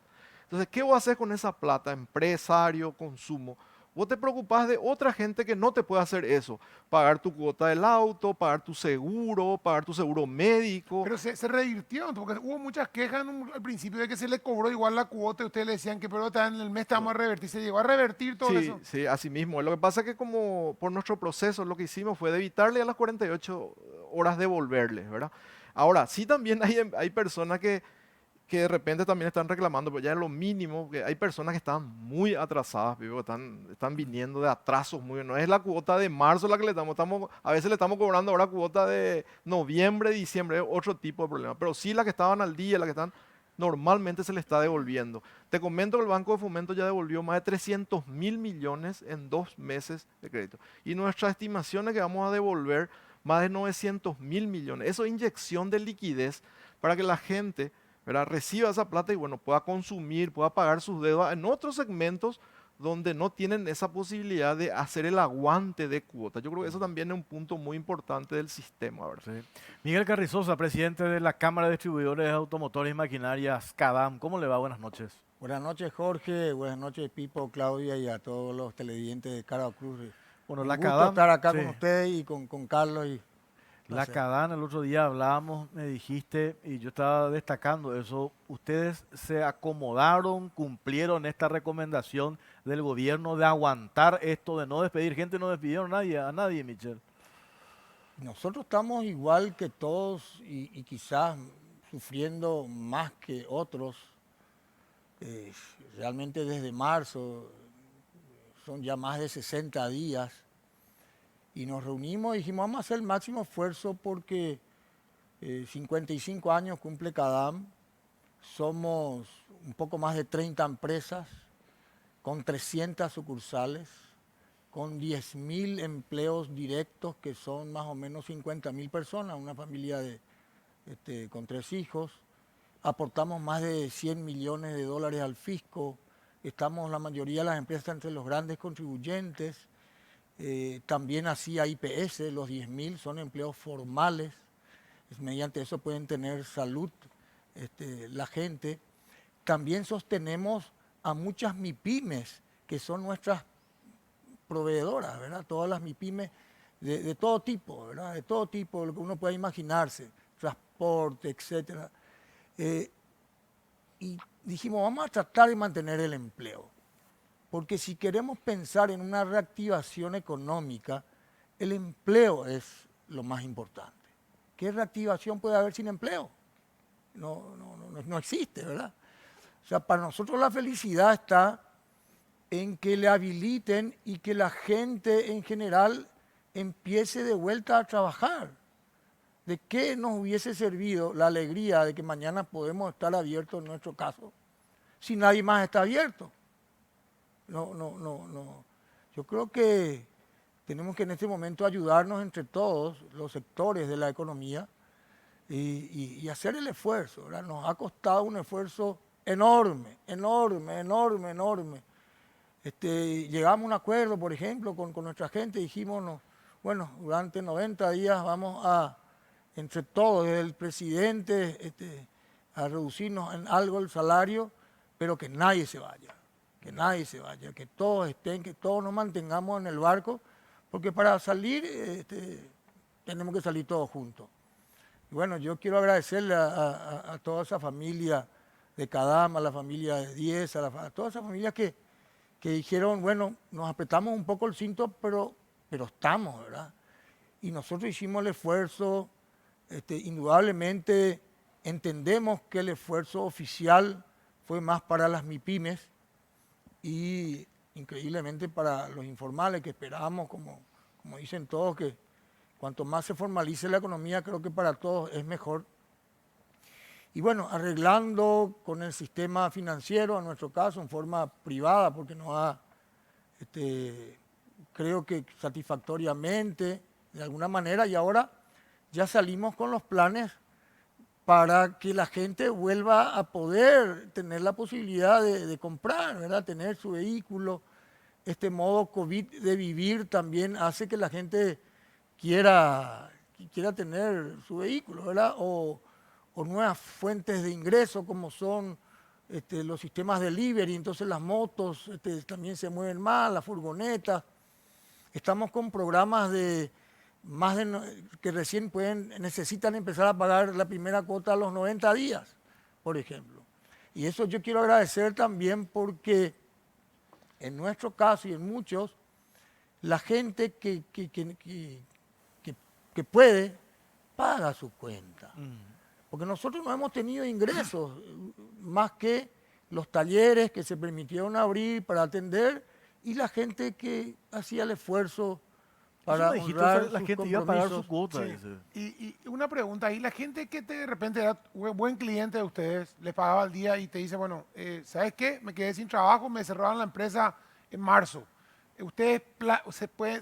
Entonces, ¿qué vos haces con esa plata? Empresario, consumo. Vos te preocupás de otra gente que no te puede hacer eso. Pagar tu cuota del auto, pagar tu seguro médico. Pero se revirtió, porque hubo muchas quejas al principio de que se le cobró igual la cuota y ustedes le decían que pero en el mes te vamos a revertir. Se llegó a revertir todo eso. Sí, así mismo. Lo que pasa es que como por nuestro proceso lo que hicimos fue de evitarle a las 48 horas devolverles, ¿verdad? Ahora, sí también hay personas que de repente también están reclamando, pero ya es lo mínimo, que hay personas que están muy atrasadas, están viniendo de atrasos muy... No es la cuota de marzo la que le estamos a veces le estamos cobrando ahora cuota de noviembre, diciembre, es otro tipo de problema, pero sí las que estaban al día, las que están, normalmente se le está devolviendo. Te comento que el Banco de Fomento ya devolvió más de 300 mil millones en 2 meses de crédito. Y nuestra estimación es que vamos a devolver más de 900 mil millones. Eso es inyección de liquidez para que la gente, ¿verdad?, reciba esa plata y bueno, pueda consumir, pueda pagar sus deudas en otros segmentos donde no tienen esa posibilidad de hacer el aguante de cuotas. Yo creo que eso también es un punto muy importante del sistema, ¿verdad? Sí. Miguel Carrizosa, presidente de la Cámara de Distribuidores de Automotores y Maquinarias, CADAM. ¿Cómo le va? Buenas noches. Buenas noches, Jorge. Buenas noches, Pipo, Claudia y a todos los televidentes de Carva Cruz. Bueno, un la gusto CADAM, estar acá con ustedes y con Carlos. La CADAM, el otro día hablábamos, me dijiste, y yo estaba destacando eso, ustedes se acomodaron, cumplieron esta recomendación del gobierno de aguantar esto, de no despedir gente, no despidieron a nadie, Michel. Nosotros estamos igual que todos y quizás sufriendo más que otros. Realmente desde marzo son ya más de 60 días. Y nos reunimos y dijimos, vamos a hacer el máximo esfuerzo porque 55 años cumple CADAM, somos un poco más de 30 empresas, con 300 sucursales, con 10.000 empleos directos, que son más o menos 50.000 personas, una familia con 3 hijos. Aportamos más de 100 millones de dólares al fisco, estamos la mayoría de las empresas entre los grandes contribuyentes. También hacía IPS, los 10.000 son empleos formales, mediante eso pueden tener salud la gente. También sostenemos a muchas MIPYMES, que son nuestras proveedoras, ¿verdad? Todas las MIPYMES de todo tipo, ¿verdad? De todo tipo, lo que uno pueda imaginarse, transporte, etc. Y dijimos, vamos a tratar de mantener el empleo. Porque si queremos pensar en una reactivación económica, el empleo es lo más importante. ¿Qué reactivación puede haber sin empleo? No existe, ¿verdad? O sea, para nosotros la felicidad está en que le habiliten y que la gente en general empiece de vuelta a trabajar. ¿De qué nos hubiese servido la alegría de que mañana podemos estar abiertos en nuestro caso si nadie más está abierto? No. Yo creo que tenemos que en este momento ayudarnos entre todos los sectores de la economía y hacer el esfuerzo, ¿verdad? Nos ha costado un esfuerzo enorme. Llegamos a un acuerdo, por ejemplo, con nuestra gente, dijimos, bueno, durante 90 días vamos a, entre todos, desde el presidente, a reducirnos en algo el salario, pero que nadie se vaya. que nadie se vaya, que todos estén, que todos nos mantengamos en el barco, porque para salir tenemos que salir todos juntos. Y bueno, yo quiero agradecerle a toda esa familia de Cadama, a la familia de Diez, a todas esas familias que dijeron, bueno, nos apretamos un poco el cinto, pero estamos, ¿verdad? Y nosotros hicimos el esfuerzo, indudablemente entendemos que el esfuerzo oficial fue más para las MIPYMES y increíblemente para los informales, que esperamos, como dicen todos, que cuanto más se formalice la economía, creo que para todos es mejor. Y bueno, arreglando con el sistema financiero, en nuestro caso, en forma privada, porque nos ha, creo que satisfactoriamente, de alguna manera, y ahora ya salimos con los planes para que la gente vuelva a poder tener la posibilidad de comprar, ¿verdad? Tener su vehículo. Este modo COVID de vivir también hace que la gente quiera tener su vehículo, ¿verdad? O nuevas fuentes de ingreso como son los sistemas delivery, entonces las motos también se mueven más, las furgonetas. Estamos con programas que recién necesitan empezar a pagar la primera cuota a los 90 días, por ejemplo. Y eso yo quiero agradecer también porque en nuestro caso y en muchos, la gente que puede, paga su cuenta. Porque nosotros no hemos tenido ingresos más que los talleres que se permitieron abrir para atender y la gente que hacía el esfuerzo para honrar la sus gente iba a pagar su compromisos. cuota. Y una pregunta ahí, la gente que de repente era buen cliente de ustedes, les pagaba al día y te dice, bueno, ¿sabes qué? Me quedé sin trabajo, me cerraron la empresa en marzo. ¿Ustedes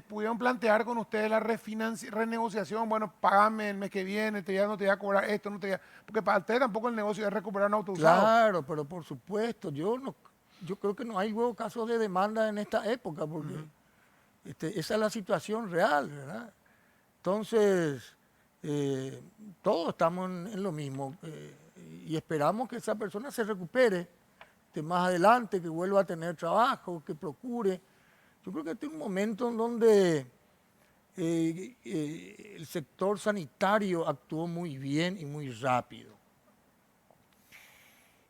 pudieron plantear con ustedes la renegociación? Bueno, pagame el mes que viene, no te voy a cobrar esto, no te voy a... Porque para ustedes tampoco el negocio es recuperar un auto usado. Claro, pero por supuesto, yo creo que no hay luego casos de demanda en esta época, porque esa es la situación real, ¿verdad? Entonces, todos estamos en lo mismo y esperamos que esa persona se recupere más adelante, que vuelva a tener trabajo, que procure. Yo creo que este es un momento en donde el sector sanitario actuó muy bien y muy rápido.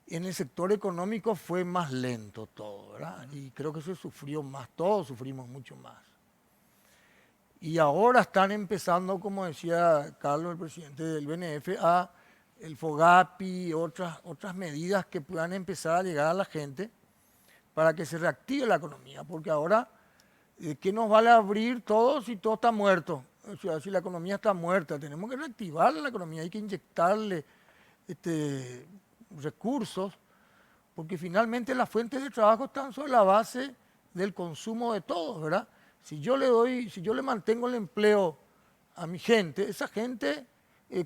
En el sector económico fue más lento todo, ¿verdad? Y creo que se sufrió más, todos sufrimos mucho más. Y ahora están empezando, como decía Carlos, el presidente del BNF, el FOGAPI y otras medidas que puedan empezar a llegar a la gente para que se reactive la economía, porque ahora, ¿qué nos vale abrir todo si todo está muerto? O sea, si la economía está muerta, tenemos que reactivar la economía, hay que inyectarle recursos, porque finalmente las fuentes de trabajo están sobre la base del consumo de todos, ¿verdad? Si yo le mantengo el empleo a mi gente, esa gente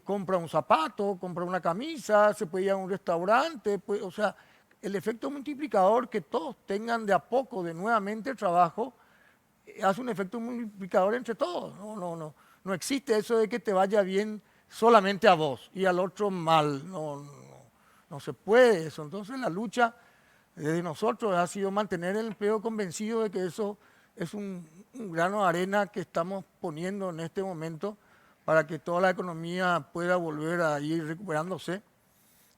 compra un zapato, compra una camisa, se puede ir a un restaurante, o sea, el efecto multiplicador que todos tengan de a poco de nuevamente trabajo hace un efecto multiplicador entre todos. No existe eso de que te vaya bien solamente a vos y al otro mal. No se puede eso. Entonces la lucha de nosotros ha sido mantener el empleo, convencido de que eso es un grano de arena que estamos poniendo en este momento para que toda la economía pueda volver a ir recuperándose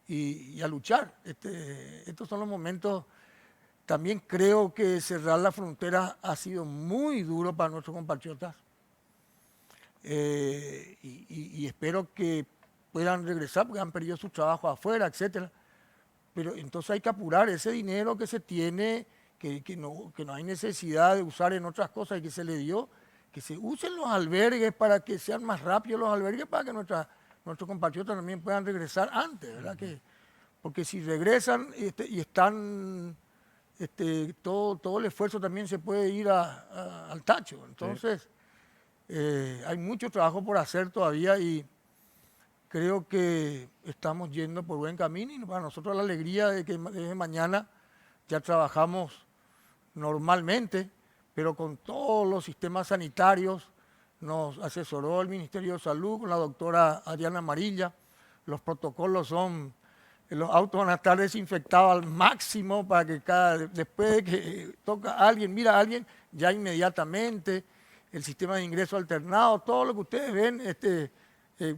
y a luchar. Estos son los momentos. También creo que cerrar la frontera ha sido muy duro para nuestros compatriotas y espero que puedan regresar porque han perdido su trabajo afuera, etcétera. Pero entonces hay que apurar ese dinero que se tiene, que no hay necesidad de usar en otras cosas y que se le dio, que se usen los albergues para que sean más rápidos los albergues, para que nuestros compatriotas también puedan regresar antes, ¿verdad? Porque si regresan y están, todo el esfuerzo también se puede ir al tacho. Entonces, hay mucho trabajo por hacer todavía y creo que estamos yendo por buen camino y para nosotros la alegría de que desde mañana ya trabajamos normalmente, pero con todos los sistemas sanitarios. Nos asesoró el Ministerio de Salud con la doctora Adriana Amarilla. Los protocolos son los autos van a estar desinfectados al máximo para que después de que toca a alguien, mira a alguien, ya inmediatamente, el sistema de ingreso alternado, todo lo que ustedes ven,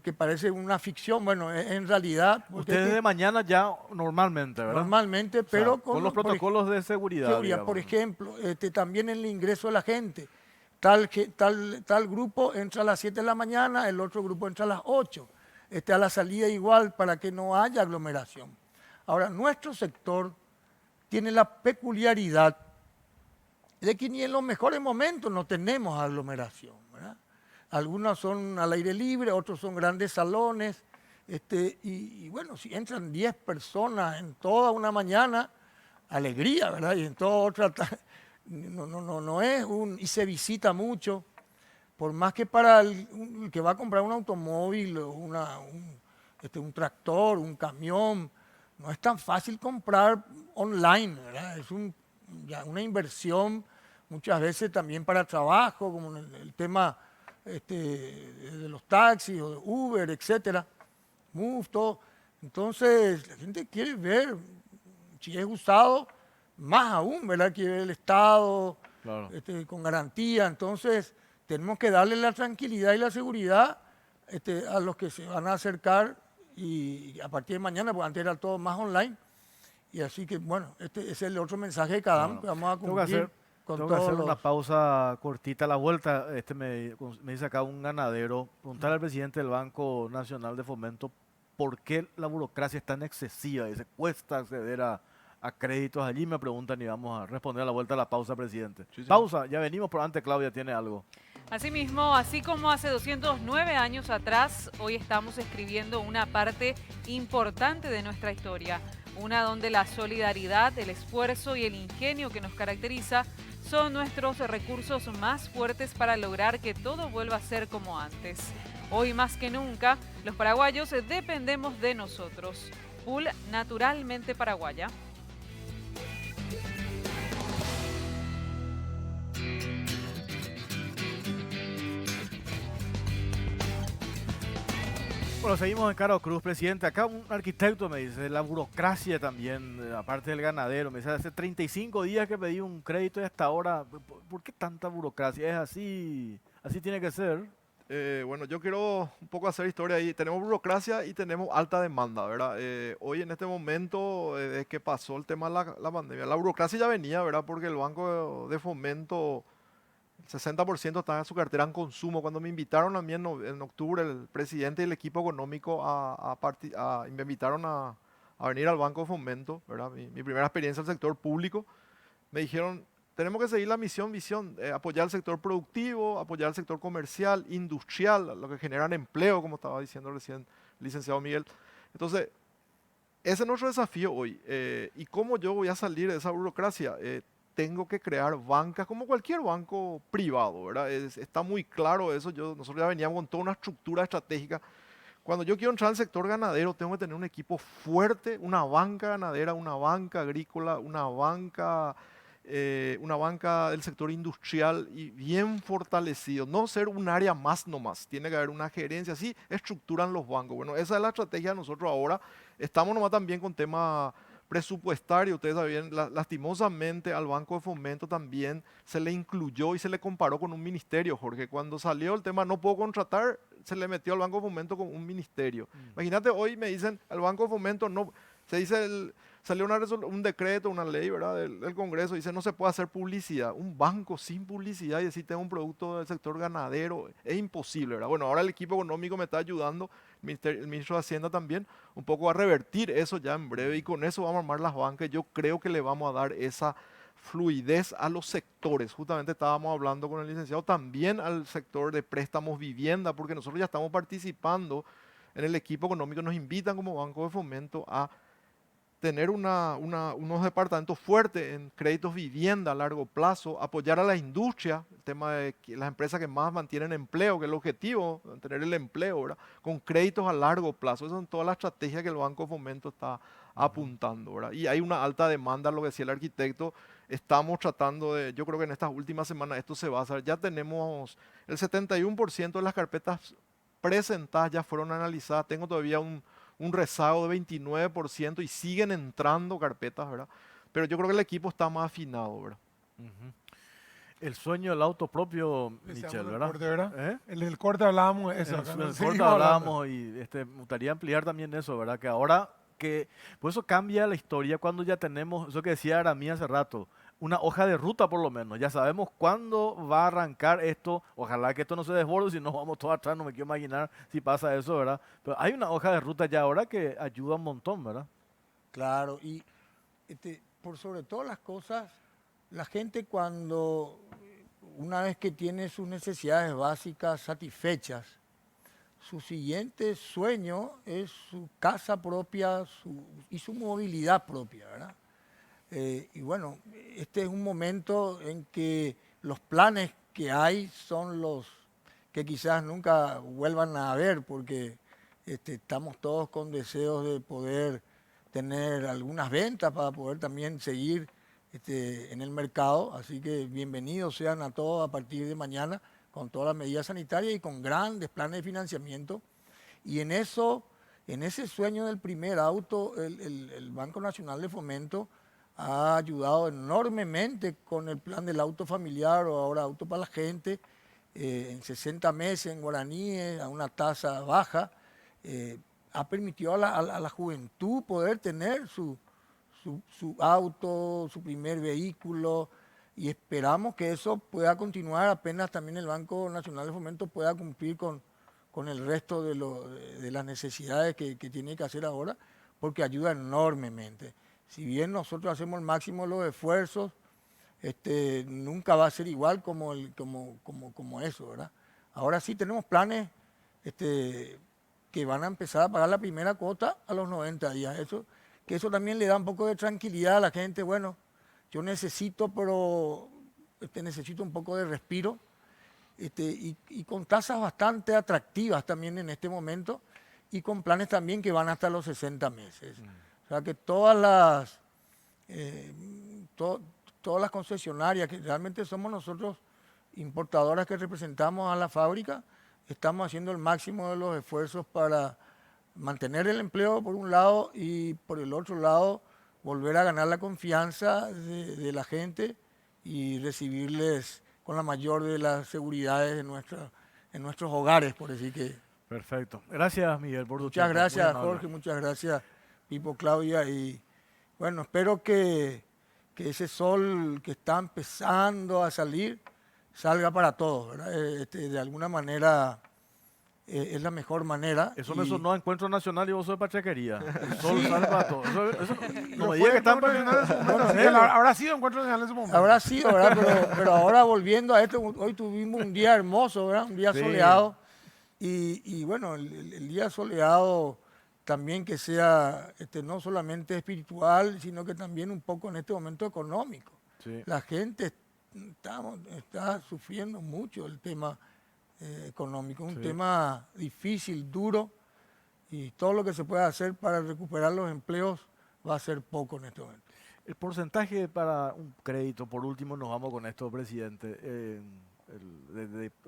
que parece una ficción, bueno, en realidad... Ustedes de mañana ya normalmente, ¿verdad? Normalmente, pero o sea, con los protocolos de seguridad. Por ejemplo, también en el ingreso de la gente. Tal grupo entra a las 7 de la mañana, el otro grupo entra a las 8. A la salida igual para que no haya aglomeración. Ahora, nuestro sector tiene la peculiaridad de que ni en los mejores momentos no tenemos aglomeración, ¿verdad? Algunos son al aire libre, otros son grandes salones, y bueno, si entran 10 personas en toda una mañana, alegría, ¿verdad? Y en toda otra, no es y se visita mucho. Por más que para el que va a comprar un automóvil, un tractor, un camión, no es tan fácil comprar online, ¿verdad? Es ya una inversión muchas veces también para trabajo, como el tema de los taxis o de Uber, etcétera, Move, todo. Entonces, la gente quiere ver, si es usado, más aún, ¿verdad? Quiere ver el Estado, claro, con garantía. Entonces, tenemos que darle la tranquilidad y la seguridad a los que se van a acercar y a partir de mañana, porque antes era todo más online. Y así que, bueno, es el otro mensaje de Cadam que vamos a cumplir. Tengo que hacer una pausa cortita a la vuelta. Me dice acá un ganadero, preguntarle al presidente del Banco Nacional de Fomento por qué la burocracia es tan excesiva. Dice, cuesta acceder a créditos allí, me preguntan y vamos a responder a la vuelta a la pausa, presidente. Sí. Pausa, ya venimos, pero antes Claudia tiene algo. Asimismo, así como hace 209 años atrás, hoy estamos escribiendo una parte importante de nuestra historia, una donde la solidaridad, el esfuerzo y el ingenio que nos caracteriza son nuestros recursos más fuertes para lograr que todo vuelva a ser como antes. Hoy más que nunca, los paraguayos dependemos de nosotros. Pool naturalmente paraguaya. Bueno, seguimos en Caro Cruz, presidente. Acá un arquitecto me dice, la burocracia también, aparte del ganadero. Me dice, hace 35 días que pedí un crédito y hasta ahora, ¿por qué tanta burocracia? ¿Es así tiene que ser? Bueno, yo quiero un poco hacer historia ahí. Tenemos burocracia y tenemos alta demanda, ¿verdad? Hoy en este momento, desde que pasó el tema de la pandemia, la burocracia ya venía, ¿verdad? Porque el Banco de Fomento, el 60% está en su cartera en consumo. Cuando me invitaron a mí en octubre, el presidente y el equipo económico me invitaron a venir al Banco de Fomento, ¿verdad? Mi primera experiencia en el sector público. Me dijeron, tenemos que seguir la visión, apoyar el sector productivo, apoyar el sector comercial, industrial, lo que generan empleo, como estaba diciendo recién el licenciado Miguel. Entonces, ese es nuestro desafío hoy. ¿Y cómo yo voy a salir de esa burocracia? Tengo que crear bancas como cualquier banco privado, ¿verdad? Está muy claro eso. Nosotros ya veníamos con toda una estructura estratégica. Cuando yo quiero entrar al sector ganadero, tengo que tener un equipo fuerte, una banca ganadera, una banca agrícola, una banca del sector industrial y bien fortalecido. No ser un área más nomás, tiene que haber una gerencia, así estructuran los bancos. Bueno, esa es la estrategia de nosotros ahora. Estamos nomás también con tema presupuestario. Ustedes saben, lastimosamente al Banco de Fomento también se le incluyó y se le comparó con un ministerio, Jorge. Cuando salió el tema no puedo contratar, se le metió al Banco de Fomento con un ministerio. Imagínate, hoy me dicen, al Banco de Fomento no, se dice, salió un decreto, una ley, ¿verdad? del Congreso, dice no se puede hacer publicidad. Un banco sin publicidad y decir tengo un producto del sector ganadero, es imposible, ¿verdad? Bueno, ahora el equipo económico me está ayudando, el ministro de Hacienda también, un poco a revertir eso ya en breve y con eso vamos a armar las bancas. Yo creo que le vamos a dar esa fluidez a los sectores. Justamente estábamos hablando con el licenciado también al sector de préstamos vivienda, porque nosotros ya estamos participando en el equipo económico, nos invitan como Banco de Fomento a tener unos departamentos fuertes en créditos vivienda a largo plazo, apoyar a la industria, el tema de las empresas que más mantienen empleo, que es el objetivo, tener el empleo, ¿verdad? Con créditos a largo plazo. Esas son todas las estrategias que el Banco de Fomento está apuntando, ¿verdad? Y hay una alta demanda, lo que decía el arquitecto. Estamos tratando yo creo que en estas últimas semanas esto se va a hacer. Ya tenemos el 71% de las carpetas presentadas ya fueron analizadas. Tengo todavía un un rezago de 29% y siguen entrando carpetas, ¿verdad? Pero yo creo que el equipo está más afinado, ¿verdad? El sueño del auto propio, Decíamos Michel, en el ¿verdad? corte, ¿verdad? ¿Eh? En el corte hablábamos de eso. En acá, el seguimos corte hablando. hablábamos y me gustaría ampliar también eso, ¿verdad? Que ahora que, pues eso cambia la historia cuando ya tenemos, eso que decía Aramí hace rato, una hoja de ruta por lo menos. Ya sabemos cuándo va a arrancar esto. Ojalá que esto no se desborde, si no vamos todos atrás, no me quiero imaginar si pasa eso, ¿verdad? Pero hay una hoja de ruta ya ahora que ayuda un montón, ¿verdad? Claro, y por sobre todas las cosas, la gente cuando, una vez que tiene sus necesidades básicas satisfechas, su siguiente sueño es su casa propia y su movilidad propia, ¿verdad? Y bueno, este es un momento en que los planes que hay son los que quizás nunca vuelvan a haber, porque estamos todos con deseos de poder tener algunas ventas para poder también seguir en el mercado. Así que bienvenidos sean a todos a partir de mañana con todas las medidas sanitarias y con grandes planes de financiamiento. Y en ese sueño del primer auto, el Banco Nacional de Fomento ha ayudado enormemente con el plan del auto familiar o ahora auto para la gente, en 60 meses en guaraníes, a una tasa baja. Ha permitido a la juventud poder tener su auto, su primer vehículo, y esperamos que eso pueda continuar apenas también el Banco Nacional de Fomento pueda cumplir con el resto de las necesidades que tiene que hacer ahora, porque ayuda enormemente. Si bien nosotros hacemos el máximo de los esfuerzos, nunca va a ser igual como eso, ¿verdad? Ahora sí tenemos planes que van a empezar a pagar la primera cuota a los 90 días. Eso también le da un poco de tranquilidad a la gente. Bueno, yo necesito, pero necesito un poco de respiro, y con tasas bastante atractivas también en este momento, y con planes también que van hasta los 60 meses. O sea que todas las concesionarias, que realmente somos nosotros importadoras que representamos a la fábrica, estamos haciendo el máximo de los esfuerzos para mantener el empleo por un lado y por el otro lado volver a ganar la confianza de la gente y recibirles con la mayor de las seguridades en nuestros hogares, por decir que... Perfecto. Gracias, Miguel, por tu Muchas tiempo. gracias, Muy amable. Jorge, muchas gracias, Pipo, Claudia, y bueno, espero que ese sol que está empezando a salir salga para todos, ¿verdad? De alguna manera es la mejor manera. Eso me sonó a Encuentro Nacional y vos sos de Pachequería. El sol Sí. sale para todos. No me Fue digas que están Encuentro Nacional en su momento, así que habrá sido Encuentro Nacional en su momento. Habrá sido, ¿verdad? Pero ahora volviendo a esto, hoy tuvimos un día hermoso, ¿verdad? Un día Sí. soleado. Y bueno, el día soleado también que sea no solamente espiritual, sino que también un poco en este momento económico. Sí. La gente está sufriendo mucho el tema económico, un Sí. tema difícil, duro, y todo lo que se pueda hacer para recuperar los empleos va a ser poco en este momento. El porcentaje para un crédito, por último, nos vamos con esto, presidente.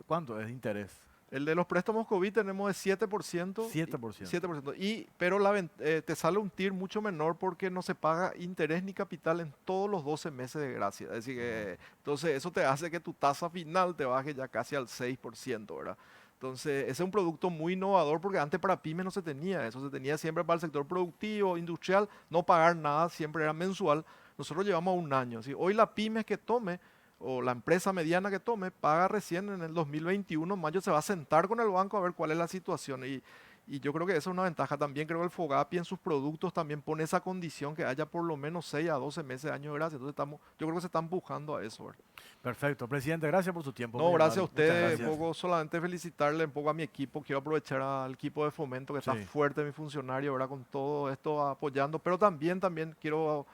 ¿Cuánto es de interés? El de los préstamos COVID tenemos de 7%. 7%. 7%. Pero te sale un TIR mucho menor porque no se paga interés ni capital en todos los 12 meses de gracia. Es decir, entonces eso te hace que tu tasa final te baje ya casi al 6%, ¿verdad? Entonces, ese es un producto muy innovador porque antes para pymes no se tenía eso. Se tenía siempre para el sector productivo, industrial, no pagar nada, siempre era mensual. Nosotros llevamos 1 año. ¿Sí? Hoy la pyme que tome o la empresa mediana que tome, paga recién en el 2021, en mayo se va a sentar con el banco a ver cuál es la situación. Y yo creo que esa es una ventaja. También creo que el FOGAPI en sus productos también pone esa condición que haya por lo menos 6 a 12 meses de año de gracia. Entonces yo creo que se está empujando a eso, ¿verdad? Perfecto. Presidente, gracias por su tiempo. No, muy gracias a amable. ustedes. Muchas Un gracias. poco solamente felicitarle un poco a mi equipo. Quiero aprovechar al equipo de Fomento que Sí. está fuerte, mi funcionario, ¿verdad? Con todo esto apoyando. Pero también quiero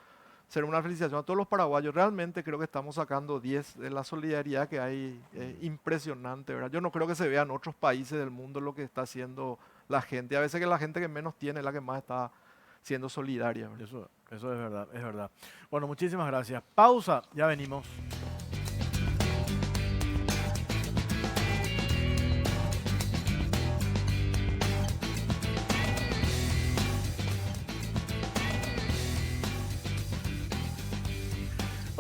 hacer una felicitación a todos los paraguayos. Realmente creo que estamos sacando 10 de la solidaridad que hay. Impresionante, ¿verdad? Yo no creo que se vea en otros países del mundo lo que está haciendo la gente. A veces que la gente que menos tiene es la que más está siendo solidaria, ¿verdad? Eso es verdad, es verdad. Bueno, muchísimas gracias. Pausa, ya venimos.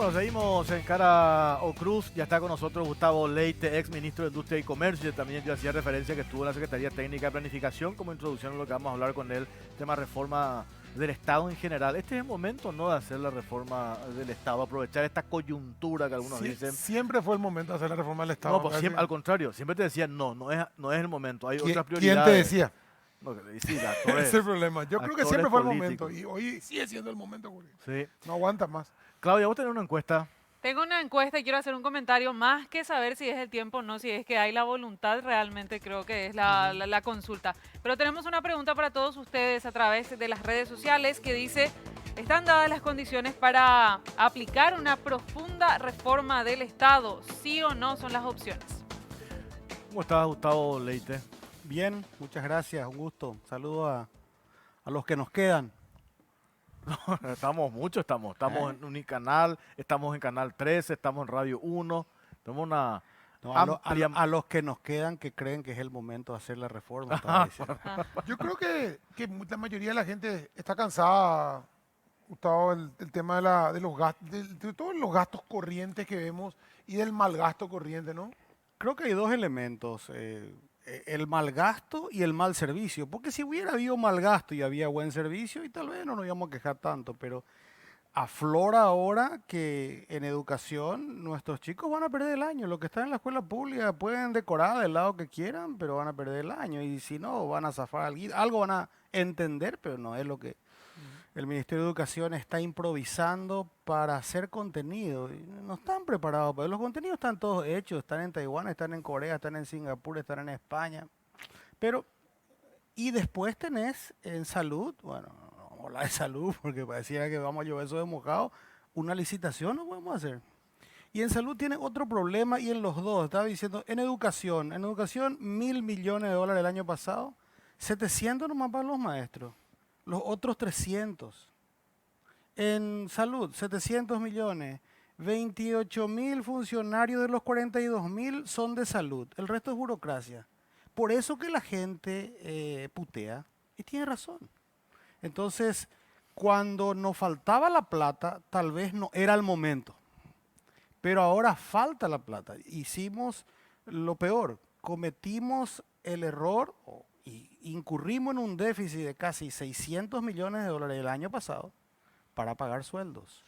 Bueno, seguimos en Cara o Cruz. Ya está con nosotros Gustavo Leite, ex ministro de Industria y Comercio. También yo hacía referencia que estuvo en la Secretaría Técnica de Planificación como introducción a lo que vamos a hablar con él, tema reforma del Estado en general. Este es el momento no de hacer la reforma del Estado, aprovechar esta coyuntura que algunos dicen. Siempre fue el momento de hacer la reforma del Estado. No, pues siempre, al contrario, siempre te decían no es el momento, hay otras prioridades. ¿Quién te decía? No, sí, Ese es el problema. Yo creo que siempre fue el momento y hoy sigue siendo el momento, Julio. Sí. No aguanta más. Claudia, vos tenés una encuesta. Tengo una encuesta y quiero hacer un comentario más que saber si es el tiempo o no, si es que hay la voluntad, realmente creo que es la consulta. Pero tenemos una pregunta para todos ustedes a través de las redes sociales que dice, ¿están dadas las condiciones para aplicar una profunda reforma del Estado? ¿Sí o no son las opciones? ¿Cómo estás, Gustavo Leite? Bien, muchas gracias, un gusto. Saludos a los que nos quedan. Estamos en Unicanal, estamos en Canal 13, estamos en Radio 1, tenemos una amplia... a los que nos quedan que creen que es el momento de hacer la reforma. Yo creo que la mayoría de la gente está cansada, Gustavo, del tema de los gastos, de todos los gastos corrientes que vemos y del mal gasto corriente, ¿no? Creo que hay dos elementos, el mal gasto y el mal servicio, porque si hubiera habido mal gasto y había buen servicio, y tal vez no nos íbamos a quejar tanto, pero aflora ahora que en educación nuestros chicos van a perder el año. Los que están en la escuela pública pueden decorar del lado que quieran, pero van a perder el año, y si no, van a zafar algo van a entender, pero no es lo que el Ministerio de Educación está improvisando para hacer contenido. No están preparados, pero los contenidos están todos hechos, están en Taiwán, están en Corea, están en Singapur, están en España. Pero, y después tenés en salud, bueno, no vamos a hablar de salud porque pareciera que vamos a llover eso de mojado, una licitación no podemos hacer. Y en salud tiene otro problema, y en los dos, estaba diciendo, en educación, $1.000 millones el año pasado, 700 nomás para los maestros. Los otros 300. En salud, 700 millones. 28.000 funcionarios de los 42.000 son de salud. El resto es burocracia. Por eso que la gente putea, y tiene razón. Entonces, cuando nos faltaba la plata, tal vez no era el momento. Pero ahora falta la plata. Hicimos lo peor. Cometimos el error, y incurrimos en un déficit de casi $600 millones el año pasado para pagar sueldos.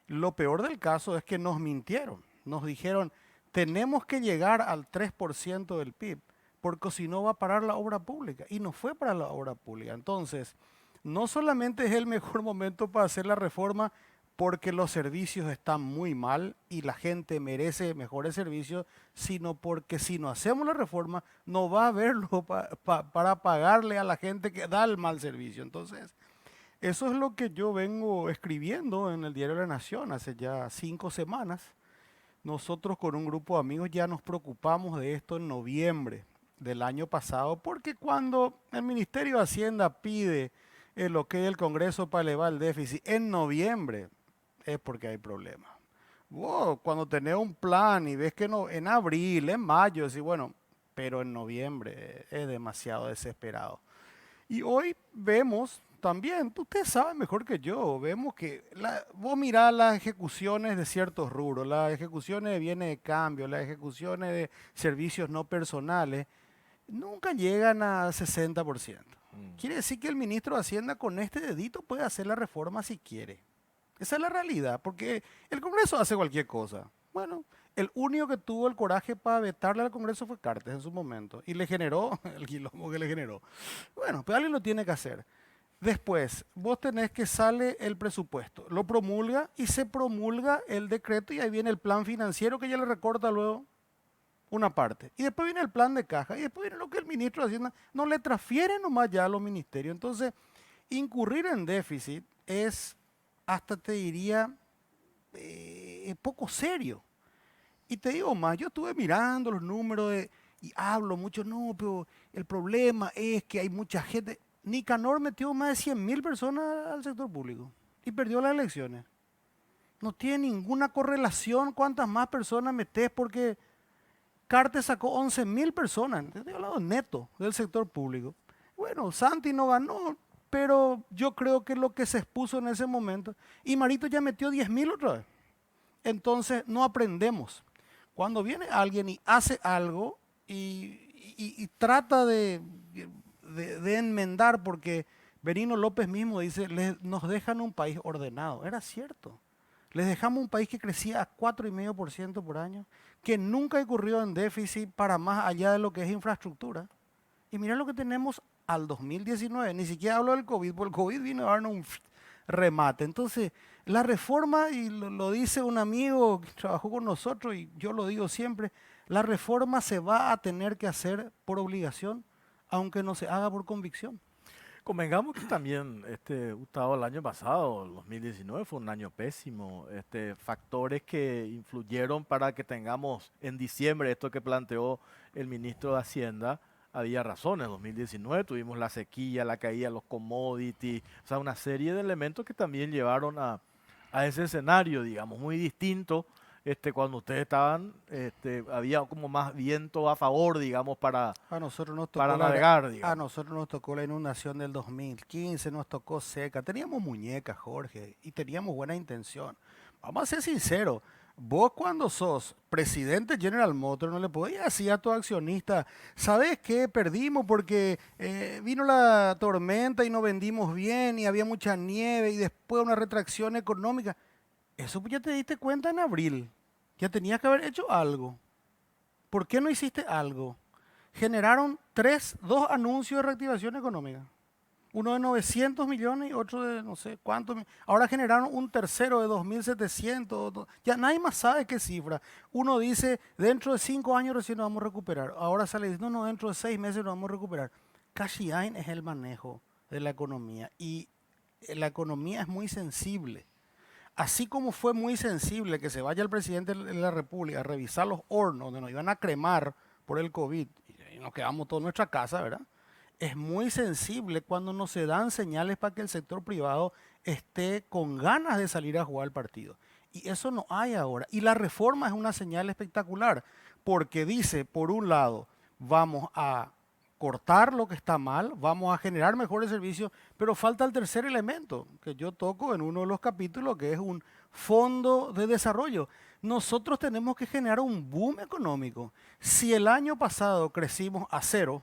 Lo peor del caso es que nos mintieron. Nos dijeron, tenemos que llegar al 3% del PIB, porque si no va a parar la obra pública. Y no fue para la obra pública. Entonces, no solamente es el mejor momento para hacer la reforma, porque los servicios están muy mal y la gente merece mejores servicios, sino porque si no hacemos la reforma, no va a haberlo para pagarle a la gente que da el mal servicio. Entonces, eso es lo que yo vengo escribiendo en el Diario de la Nación hace ya 5 semanas. Nosotros con un grupo de amigos ya nos preocupamos de esto en noviembre del año pasado, porque cuando el Ministerio de Hacienda pide el ok del Congreso para elevar el déficit en noviembre, es porque hay problemas. Cuando tenés un plan y ves que no, en abril, en mayo, decís, bueno, pero en noviembre es demasiado desesperado. Y hoy vemos también, ustedes saben mejor que yo, vemos que vos mirás las ejecuciones de ciertos rubros, las ejecuciones de bienes de cambio, las ejecuciones de servicios no personales, nunca llegan al 60%. Quiere decir que el ministro de Hacienda con este dedito puede hacer la reforma si quiere. Esa es la realidad, porque el Congreso hace cualquier cosa. Bueno, el único que tuvo el coraje para vetarle al Congreso fue Cartes en su momento, y le generó el quilombo que le generó. Bueno, pero alguien lo tiene que hacer. Después, vos tenés que sale el presupuesto, lo promulga y se promulga el decreto, y ahí viene el plan financiero que ya le recorta luego una parte. Y después viene el plan de caja, y después viene lo que el ministro de Hacienda no le transfiere nomás ya a los ministerios. Entonces, incurrir en déficit es, hasta te diría, poco serio. Y te digo más, yo estuve mirando los números y hablo mucho, no, pero el problema es que hay mucha gente. Nicanor metió más de 100.000 personas al sector público y perdió las elecciones. No tiene ninguna correlación cuántas más personas metes, porque Cartes sacó 11.000 personas, estoy hablando neto, del sector público. Bueno, Santi no ganó, pero yo creo que lo que se expuso en ese momento, y Marito ya metió 10.000 otra vez. entonces no aprendemos. Cuando viene alguien y hace algo y trata de enmendar, porque Benigno López mismo dice, nos dejan un país ordenado. Era cierto. Les dejamos un país que crecía a 4,5% por año, que nunca incurrió en déficit para más allá de lo que es infraestructura. Y mira lo que tenemos al 2019. Ni siquiera hablo del COVID, porque el COVID vino a darnos un remate. Entonces, la reforma, y lo dice un amigo que trabajó con nosotros, y yo lo digo siempre, la reforma se va a tener que hacer por obligación, aunque no se haga por convicción. Convengamos que también, Gustavo, el año pasado, el 2019, fue un año pésimo. Factores que influyeron para que tengamos en diciembre esto que planteó el ministro de Hacienda. Había razones. En 2019 tuvimos la sequía, la caída de los commodities, o sea, una serie de elementos que también llevaron a ese escenario, digamos, muy distinto. Cuando ustedes estaban, había como más viento a favor, digamos, para navegar, digamos. A nosotros nos tocó la inundación del 2015, nos tocó seca. Teníamos muñecas, Jorge, y teníamos buena intención. Vamos a ser sinceros. Vos cuando sos presidente de General Motors no le podías decir a tu accionista, ¿sabes qué? Perdimos porque vino la tormenta y no vendimos bien y había mucha nieve y después una retracción económica. Eso ya te diste cuenta en abril. Ya tenías que haber hecho algo. ¿Por qué no hiciste algo? Generaron dos anuncios de reactivación económica. Uno de 900 millones y otro de no sé cuántos. Ahora generaron un tercero de 2.700. Ya nadie más sabe qué cifra. Uno dice, dentro de 5 años recién nos vamos a recuperar. Ahora sale diciendo, no, dentro de 6 meses nos vamos a recuperar. Cash in es el manejo de la economía. Y la economía es muy sensible. Así como fue muy sensible que se vaya el presidente de la República a revisar los hornos donde nos iban a cremar por el COVID y nos quedamos todos en nuestra casa, ¿verdad? Es muy sensible cuando no se dan señales para que el sector privado esté con ganas de salir a jugar el partido. Y eso no hay ahora. Y la reforma es una señal espectacular porque dice, por un lado, vamos a cortar lo que está mal, vamos a generar mejores servicios, pero falta el tercer elemento que yo toco en uno de los capítulos, que es un fondo de desarrollo. Nosotros tenemos que generar un boom económico. Si el año pasado crecimos a 0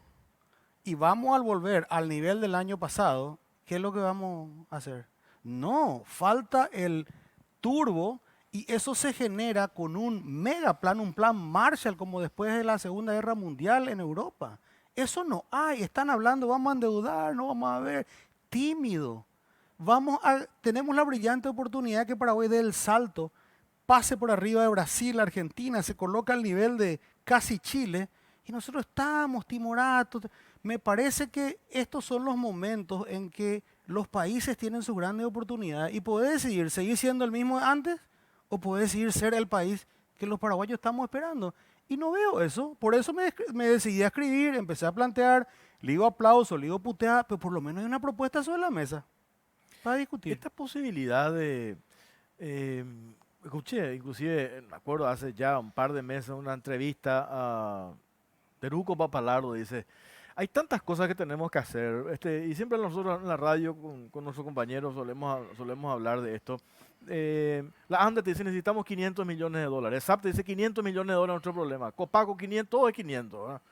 y vamos a volver al nivel del año pasado, ¿qué es lo que vamos a hacer? No, falta el turbo. Y eso se genera con un mega plan, un plan Marshall, como después de la Segunda Guerra Mundial en Europa. Eso no hay. Están hablando, vamos a endeudar, no vamos a ver. Tímido. Tenemos la brillante oportunidad que Paraguay dé el salto, pase por arriba de Brasil, Argentina, se coloca al nivel de casi Chile, y nosotros estamos timoratos. Me parece que estos son los momentos en que los países tienen sus grandes oportunidades y poder decidir seguir siendo el mismo de antes o poder decidir ser el país que los paraguayos estamos esperando. Y no veo eso, por eso me decidí a escribir, empecé a plantear, le digo aplauso, le digo puteada, pero por lo menos hay una propuesta sobre la mesa para discutir. Esta posibilidad de, escuché, inclusive, me acuerdo hace ya un par de meses una entrevista a Teruco Papalardo, dice, hay tantas cosas que tenemos que hacer, y siempre nosotros en la radio con nuestros compañeros solemos hablar de esto. La ANDE te dice necesitamos 500 millones de dólares, SAP te dice 500 millones de dólares nuestro problema, Copaco 500, todo es 500, ¿verdad?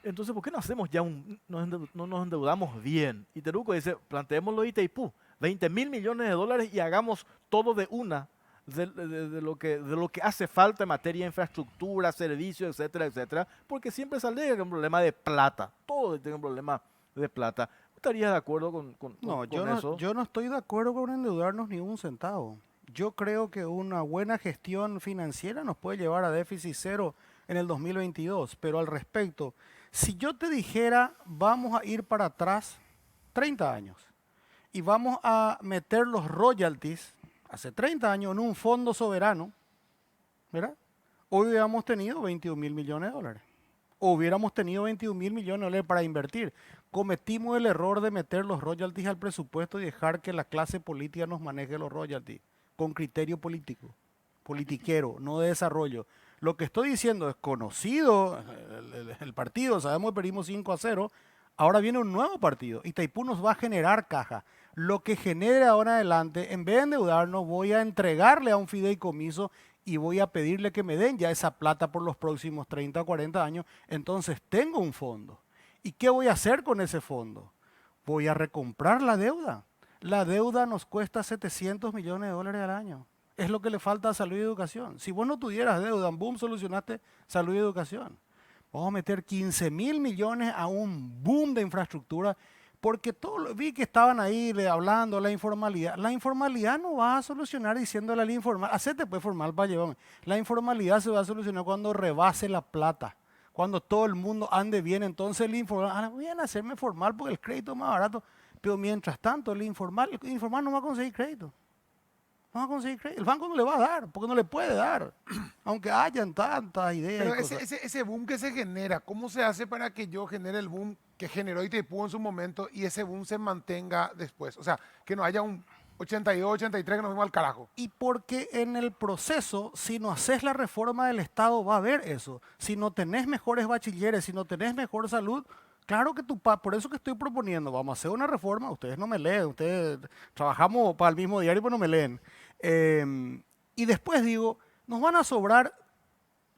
Entonces, ¿por qué no hacemos ya no nos endeudamos bien? Y Teruco dice, planteémoslo Itaipú, 20.000 millones de dólares y hagamos todo de una, de lo que hace falta en materia de infraestructura, servicios, etcétera, etcétera, porque siempre se alega que es un problema de plata, todo tiene un problema de plata. ¿Estarías de acuerdo con eso? Yo no estoy de acuerdo con endeudarnos ni un centavo. Yo creo que una buena gestión financiera nos puede llevar a déficit cero en el 2022, pero al respecto, si yo te dijera vamos a ir para atrás 30 años y vamos a meter los royalties hace 30 años en un fondo soberano, ¿verdad? Hoy hubiéramos tenido 21.000 millones de dólares. O hubiéramos tenido 21.000 millones de dólares para invertir. Cometimos el error de meter los royalties al presupuesto y dejar que la clase política nos maneje los royalties con criterio político, politiquero, no de desarrollo. Lo que estoy diciendo es conocido el partido, sabemos que perdimos 5-0, ahora viene un nuevo partido. Itaipú nos va a generar caja. Lo que genere ahora adelante, en vez de endeudarnos, voy a entregarle a un fideicomiso y voy a pedirle que me den ya esa plata por los próximos 30 o 40 años, entonces tengo un fondo. ¿Y qué voy a hacer con ese fondo? Voy a recomprar la deuda. La deuda nos cuesta 700 millones de dólares al año. Es lo que le falta a salud y educación. Si vos no tuvieras deuda, boom, solucionaste salud y educación. Vamos a meter 15.000 millones a un boom de infraestructura, porque vi que estaban ahí hablando de la informalidad. La informalidad no va a solucionar diciéndole al informal, hacete pues formal para llevarme. La informalidad se va a solucionar cuando rebase la plata, cuando todo el mundo ande bien. Entonces el informal, voy a hacerme formal porque el crédito es más barato. Pero mientras tanto, el informal no va a conseguir crédito. No va a conseguir crédito. El banco no le va a dar, porque no le puede dar, aunque hayan tantas ideas. Pero ese boom que se genera, ¿cómo se hace para que yo genere el boom que generó Itaipú en su momento y ese boom se mantenga después? O sea, que no haya un 82, 83 que nos vimos al carajo. Y porque en el proceso, si no haces la reforma del Estado, va a haber eso. Si no tenés mejores bachilleres, si no tenés mejor salud, claro que por eso que estoy proponiendo, vamos a hacer una reforma. Ustedes no me leen, ustedes trabajamos para el mismo diario, pero no me leen. Y después digo, nos van a sobrar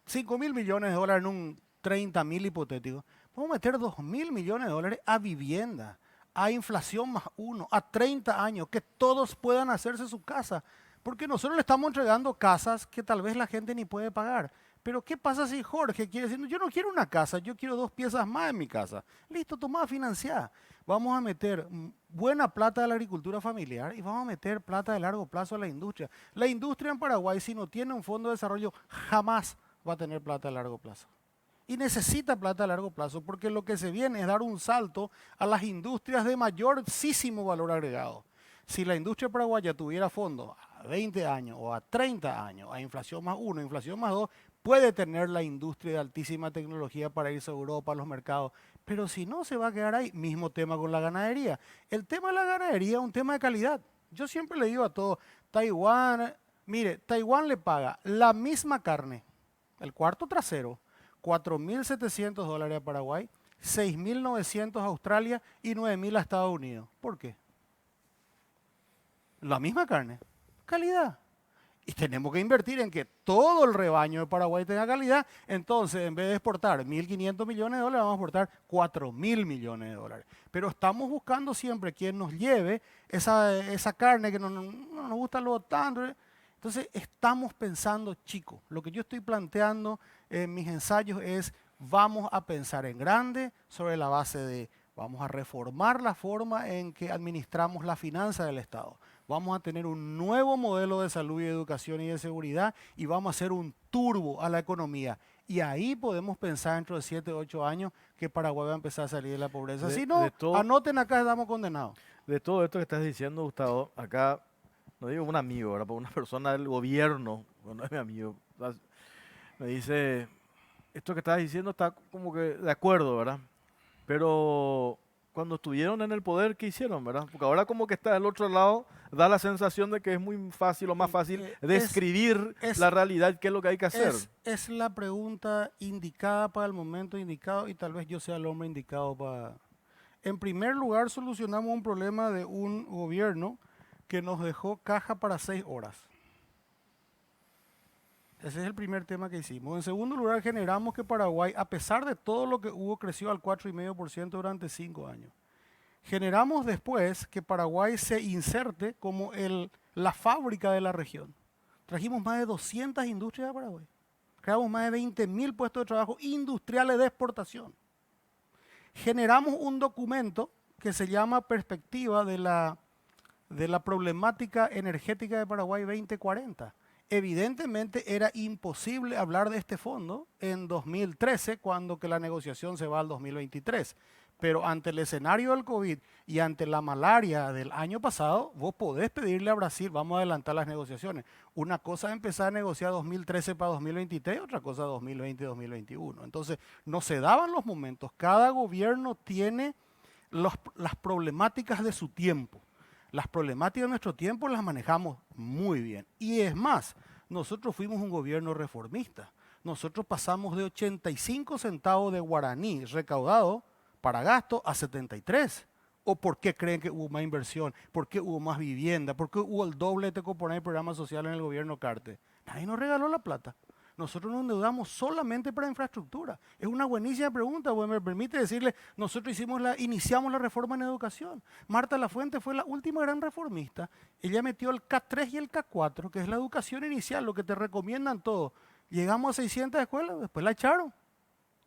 5.000 millones de dólares en un 30.000 hipotético. Vamos a meter 2.000 millones de dólares a vivienda, a inflación más 1, a 30 años, que todos puedan hacerse su casa. Porque nosotros le estamos entregando casas que tal vez la gente ni puede pagar. Pero ¿qué pasa si Jorge quiere decir, yo no quiero una casa, yo quiero 2 piezas más en mi casa? Listo, toma, financiada. Vamos a meter buena plata de la agricultura familiar y vamos a meter plata de largo plazo a la industria. La industria en Paraguay, si no tiene un fondo de desarrollo, jamás va a tener plata a largo plazo. Y necesita plata a largo plazo porque lo que se viene es dar un salto a las industrias de mayorísimo valor agregado. Si la industria paraguaya tuviera fondos a 20 años o a 30 años, a inflación más 1, inflación más 2, puede tener la industria de altísima tecnología para irse a Europa, a los mercados. Pero si no, se va a quedar ahí. Mismo tema con la ganadería. El tema de la ganadería es un tema de calidad. Yo siempre le digo a todos, Taiwán, mire, Taiwán le paga la misma carne, el cuarto trasero, 4.700 dólares a Paraguay, 6.900 a Australia y 9.000 a Estados Unidos. ¿Por qué? La misma carne, calidad. Y tenemos que invertir en que todo el rebaño de Paraguay tenga calidad. Entonces, en vez de exportar 1.500 millones de dólares, vamos a exportar 4.000 millones de dólares. Pero estamos buscando siempre quien nos lleve esa carne que no nos gusta luego tanto. Entonces, estamos pensando chico. Lo que yo estoy planteando en mis ensayos es, vamos a pensar en grande sobre la base de, vamos a reformar la forma en que administramos la finanza del Estado. Vamos a tener un nuevo modelo de salud y educación y de seguridad y vamos a hacer un turbo a la economía. Y ahí podemos pensar dentro de 7, 8 años que Paraguay va a empezar a salir de la pobreza. Si no, anoten acá, estamos condenados. De todo esto que estás diciendo, Gustavo, acá, no digo un amigo, ¿verdad? Pero una persona del gobierno, no es mi amigo, me dice, esto que estás diciendo está como que de acuerdo, ¿verdad? Pero cuando estuvieron en el poder, ¿qué hicieron, verdad? Porque ahora como que está del otro lado, da la sensación de que es muy fácil o más fácil describir la realidad, qué es lo que hay que hacer. Es la pregunta indicada para el momento indicado y tal vez yo sea el hombre indicado para... En primer lugar, solucionamos un problema de un gobierno que nos dejó caja para 6 horas. Ese es el primer tema que hicimos. En segundo lugar, generamos que Paraguay, a pesar de todo lo que hubo, creció al 4,5% durante 5 años. Generamos después que Paraguay se inserte como la fábrica de la región. Trajimos más de 200 industrias a Paraguay. Creamos más de 20.000 puestos de trabajo industriales de exportación. Generamos un documento que se llama Perspectiva de la Problemática Energética de Paraguay 2040. Evidentemente era imposible hablar de este fondo en 2013, cuando que la negociación se va al 2023. Pero ante el escenario del COVID y ante la malaria del año pasado, vos podés pedirle a Brasil, vamos a adelantar las negociaciones. Una cosa es empezar a negociar 2013 para 2023, otra cosa 2020-2021. Entonces, no se daban los momentos. Cada gobierno tiene las problemáticas de su tiempo. Las problemáticas de nuestro tiempo las manejamos muy bien. Y es más, nosotros fuimos un gobierno reformista. Nosotros pasamos de 85 centavos de guaraní recaudado para gasto a 73. ¿O por qué creen que hubo más inversión? ¿Por qué hubo más vivienda? ¿Por qué hubo el doble de Tecoponé y programa social en el gobierno Carte? Nadie nos regaló la plata. Nosotros nos endeudamos solamente para infraestructura. Es una buenísima pregunta, porque me permite decirle, nosotros iniciamos la reforma en educación. Marta Lafuente fue la última gran reformista. Ella metió el K3 y el K4, que es la educación inicial, lo que te recomiendan todo. Llegamos a 600 escuelas, después la echaron.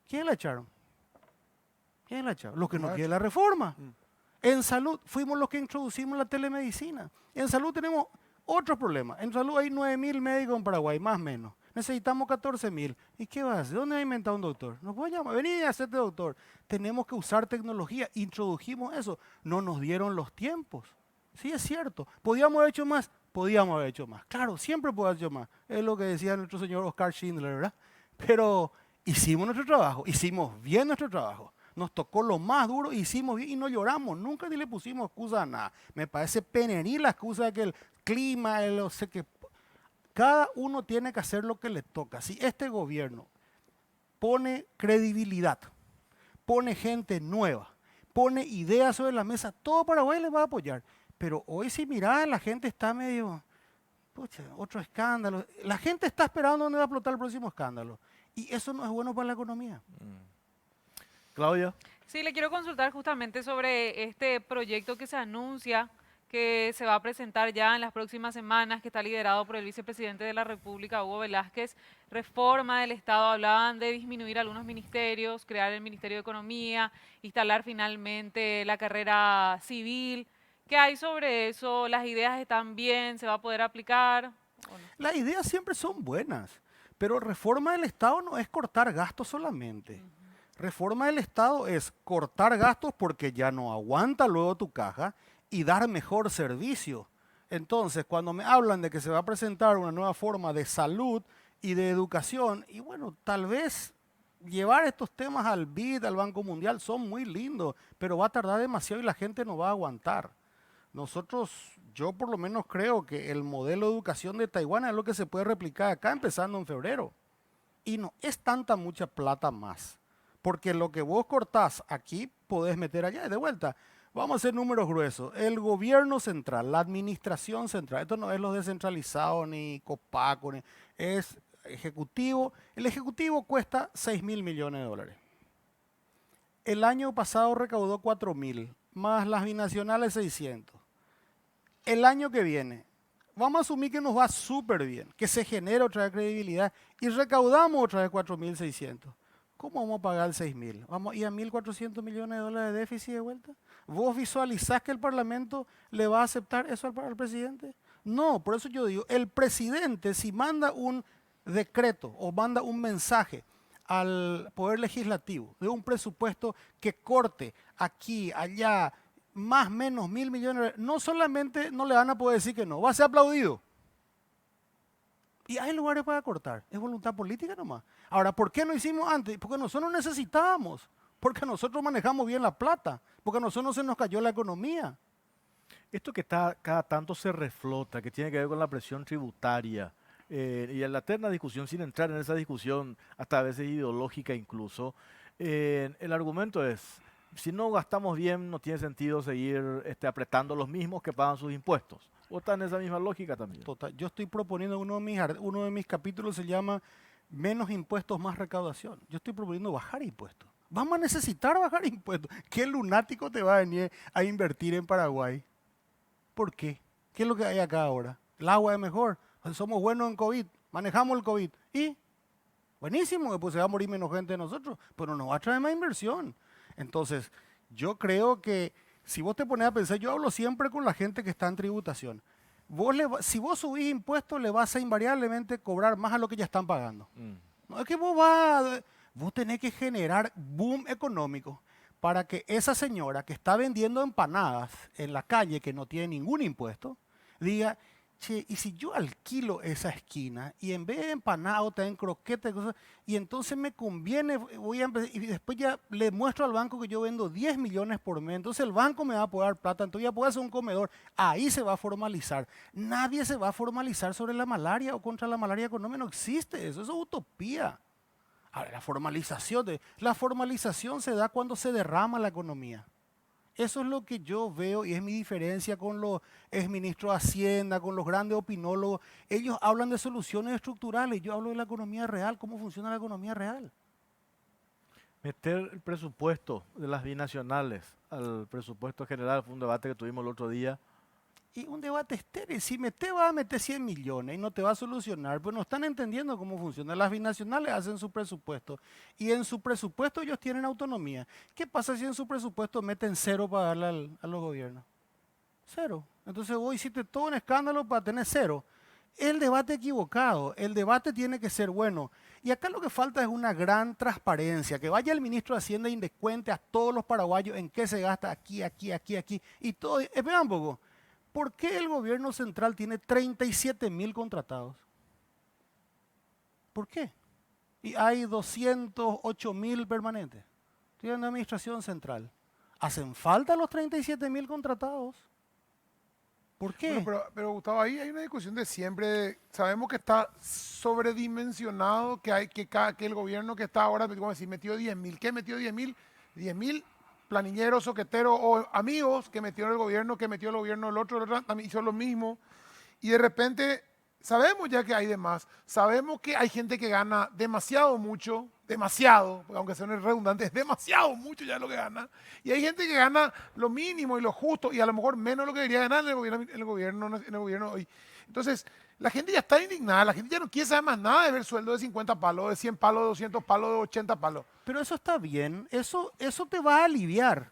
¿Quién la echaron? ¿Quién la echaron? Los que no quieren la reforma. En salud fuimos los que introducimos la telemedicina. En salud tenemos otros problemas. En salud hay 9.000 médicos en Paraguay, más o menos. Necesitamos 14.000. ¿Y qué vas a hacer? ¿Dónde ha inventado un doctor? Nos puede llamar, vení a hacerte doctor. Tenemos que usar tecnología. Introdujimos eso. No nos dieron los tiempos. Sí, es cierto. ¿Podíamos haber hecho más? Podíamos haber hecho más. Claro, siempre puede haber hecho más. Es lo que decía nuestro señor Oscar Schindler, ¿verdad? Pero hicimos nuestro trabajo. Hicimos bien nuestro trabajo. Nos tocó lo más duro, hicimos bien y no lloramos. Nunca ni le pusimos excusa a nada. Me parece penerí la excusa de que el clima, no sé qué. Cada uno tiene que hacer lo que le toca. Si este gobierno pone credibilidad, pone gente nueva, pone ideas sobre la mesa, todo Paraguay le va a apoyar. Pero hoy si mirás, la gente está medio, pucha, otro escándalo. La gente está esperando dónde va a explotar el próximo escándalo. Y eso no es bueno para la economía. Claudia. Sí, le quiero consultar justamente sobre este proyecto que se anuncia que se va a presentar ya en las próximas semanas, que está liderado por el vicepresidente de la República, Hugo Velázquez. Reforma del Estado, hablaban de disminuir algunos ministerios, crear el Ministerio de Economía, instalar finalmente la carrera civil. ¿Qué hay sobre eso? ¿Las ideas están bien? ¿Se va a poder aplicar? ¿O no? Las ideas siempre son buenas, pero reforma del Estado no es cortar gastos solamente. Reforma del Estado es cortar gastos porque ya no aguanta luego tu caja y dar mejor servicio. Entonces, cuando me hablan de que se va a presentar una nueva forma de salud y de educación, y bueno, tal vez llevar estos temas al BID, al Banco Mundial, son muy lindos, pero va a tardar demasiado y la gente no va a aguantar. Yo por lo menos creo que el modelo de educación de Taiwán es lo que se puede replicar acá empezando en febrero. Y no es mucha plata más. Porque lo que vos cortás aquí, podés meter allá. Y de vuelta, vamos a hacer números gruesos. El gobierno central, la administración central, esto no es los descentralizados, ni Copaco, es ejecutivo. El ejecutivo cuesta 6.000 millones de dólares. El año pasado recaudó 4.000, más las binacionales 600. El año que viene, vamos a asumir que nos va súper bien, que se genera otra vez credibilidad y recaudamos otra vez 4.600. ¿Cómo vamos a pagar 6.000? ¿Vamos a ir a 1.400 millones de dólares de déficit de vuelta? ¿Vos visualizás que el Parlamento le va a aceptar eso al presidente? No, por eso yo digo, el presidente si manda un decreto o manda un mensaje al Poder Legislativo de un presupuesto que corte aquí, allá, más o menos 1.000 millones, no solamente no le van a poder decir que no, va a ser aplaudido. Y hay lugares para cortar, es voluntad política nomás. Ahora, ¿por qué no hicimos antes? Porque nosotros necesitábamos, porque nosotros manejamos bien la plata, porque a nosotros no se nos cayó la economía. Esto que cada tanto se reflota, que tiene que ver con la presión tributaria, y en la eterna discusión, sin entrar en esa discusión, hasta a veces ideológica incluso, el argumento es, si no gastamos bien, no tiene sentido seguir apretando los mismos que pagan sus impuestos. ¿O está en esa misma lógica también? Total, yo estoy proponiendo, uno de mis capítulos se llama menos impuestos, más recaudación. Yo estoy proponiendo bajar impuestos. Vamos a necesitar bajar impuestos. ¿Qué lunático te va a venir a invertir en Paraguay? ¿Por qué? ¿Qué es lo que hay acá ahora? El agua es mejor. Somos buenos en COVID. Manejamos el COVID. ¿Y? Buenísimo, después se va a morir menos gente de nosotros, pero nos va a traer más inversión. Entonces, yo creo que si vos te pones a pensar, yo hablo siempre con la gente que está en tributación. Si vos subís impuestos, le vas a invariablemente cobrar más a lo que ya están pagando. No es que vos tenés que generar boom económico para que esa señora que está vendiendo empanadas en la calle, que no tiene ningún impuesto, diga, che, y si yo alquilo esa esquina y en vez de empanado te den croquetes, y entonces me conviene, y después ya le muestro al banco que yo vendo 10 millones por mes, entonces el banco me va a poder dar plata, entonces ya puedo hacer un comedor, ahí se va a formalizar. Nadie se va a formalizar sobre la malaria o contra la malaria económica, no existe eso es utopía. Ahora, la formalización se da cuando se derrama la economía. Eso es lo que yo veo y es mi diferencia con los exministros de Hacienda, con los grandes opinólogos. Ellos hablan de soluciones estructurales, yo hablo de la economía real, cómo funciona la economía real. Meter el presupuesto de las binacionales al presupuesto general fue un debate que tuvimos el otro día. Y un debate estéril. Si te va a meter 100 millones y no te va a solucionar, pues no están entendiendo cómo funciona. Las binacionales hacen su presupuesto y en su presupuesto ellos tienen autonomía. ¿Qué pasa si en su presupuesto meten cero para darle a los gobiernos? Cero. Entonces vos hiciste todo un escándalo para tener cero. El debate equivocado. El debate tiene que ser bueno. Y acá lo que falta es una gran transparencia. Que vaya el ministro de Hacienda y les cuente a todos los paraguayos en qué se gasta aquí, aquí, aquí, aquí. Y todo. Espera un poco. ¿Por qué el gobierno central tiene 37.000 contratados? ¿Por qué? Y hay 208.000 permanentes. Estoy en la administración central. ¿Hacen falta los 37.000 contratados? ¿Por qué? Bueno, pero Gustavo, ahí hay una discusión de siempre. Sabemos que está sobredimensionado, que el gobierno que está ahora, como decir, metió 10.000. ¿Qué metió 10.000? 10.000 planilleros, soqueteros o amigos que metió el gobierno, que metió el gobierno el otro también hizo lo mismo. Y de repente sabemos ya que hay de más. Sabemos que hay gente que gana demasiado mucho, demasiado, aunque sea redundante, es demasiado mucho ya lo que gana. Y hay gente que gana lo mínimo y lo justo y a lo mejor menos lo que debería ganar en el gobierno hoy. Entonces, la gente ya está indignada, la gente ya no quiere saber más nada de ver sueldos de 50 palos, de 100 palos, de 200 palos, de 80 palos. Pero eso está bien, eso te va a aliviar,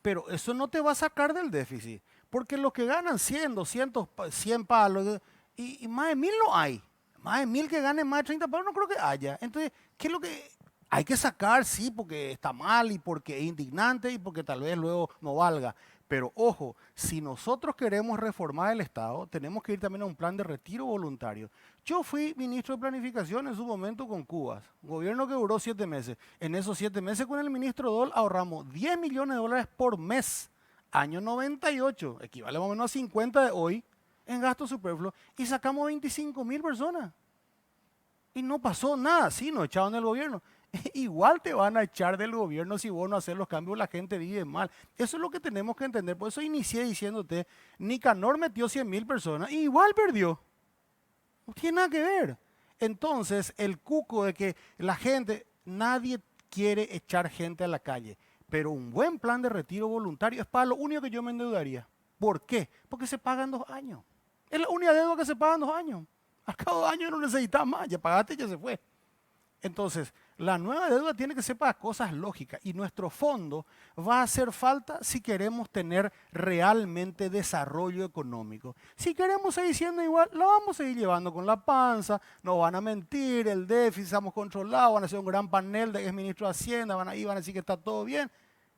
pero eso no te va a sacar del déficit. Porque los que ganan 100, 200, 100 palos, y más de 1.000 no hay. Más de 1.000 que ganen más de 30 palos no creo que haya. Entonces, ¿qué es lo que hay que sacar? Sí, porque está mal y porque es indignante y porque tal vez luego no valga. Pero ojo, si nosotros queremos reformar el Estado, tenemos que ir también a un plan de retiro voluntario. Yo fui ministro de Planificación en su momento con Cubas, un gobierno que duró 7 meses. En esos 7 meses con el ministro Dole ahorramos 10 millones de dólares por mes, año 98, equivale más o menos a 50 de hoy, en gasto superfluo, y sacamos 25.000 personas. Y no pasó nada, sí, nos echaron del gobierno. Igual te van a echar del gobierno si vos no haces los cambios, la gente vive mal. Eso es lo que tenemos que entender. Por eso inicié diciéndote, Nicanor metió 100.000 personas y igual perdió. No tiene nada que ver. Entonces, el cuco de que la gente, nadie quiere echar gente a la calle, pero un buen plan de retiro voluntario es para lo único que yo me endeudaría. ¿Por qué? Porque se pagan 2 años. Es la única deuda que se pagan 2 años. A cada 2 años no necesitas más, ya pagaste y ya se fue. Entonces, la nueva deuda tiene que ser para cosas lógicas y nuestro fondo va a hacer falta si queremos tener realmente desarrollo económico. Si queremos seguir siendo igual, lo vamos a seguir llevando con la panza, nos van a mentir, el déficit estamos controlados, van a hacer un gran panel de exministros de Hacienda, van a decir que está todo bien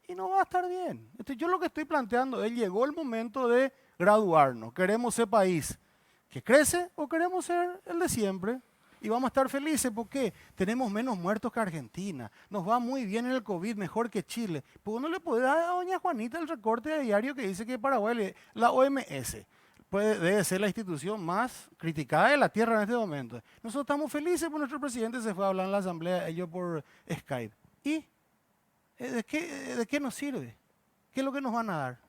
y no va a estar bien. Entonces, yo lo que estoy planteando es, llegó el momento de graduarnos, queremos ser país que crece o queremos ser el de siempre. Y vamos a estar felices porque tenemos menos muertos que Argentina. Nos va muy bien en el COVID, mejor que Chile. Pues uno le puede dar a doña Juanita el recorte de diario que dice que Paraguay, la OMS, debe ser la institución más criticada de la Tierra en este momento. Nosotros estamos felices porque nuestro presidente se fue a hablar en la asamblea, ellos por Skype. ¿Y de qué nos sirve? ¿Qué es lo que nos van a dar?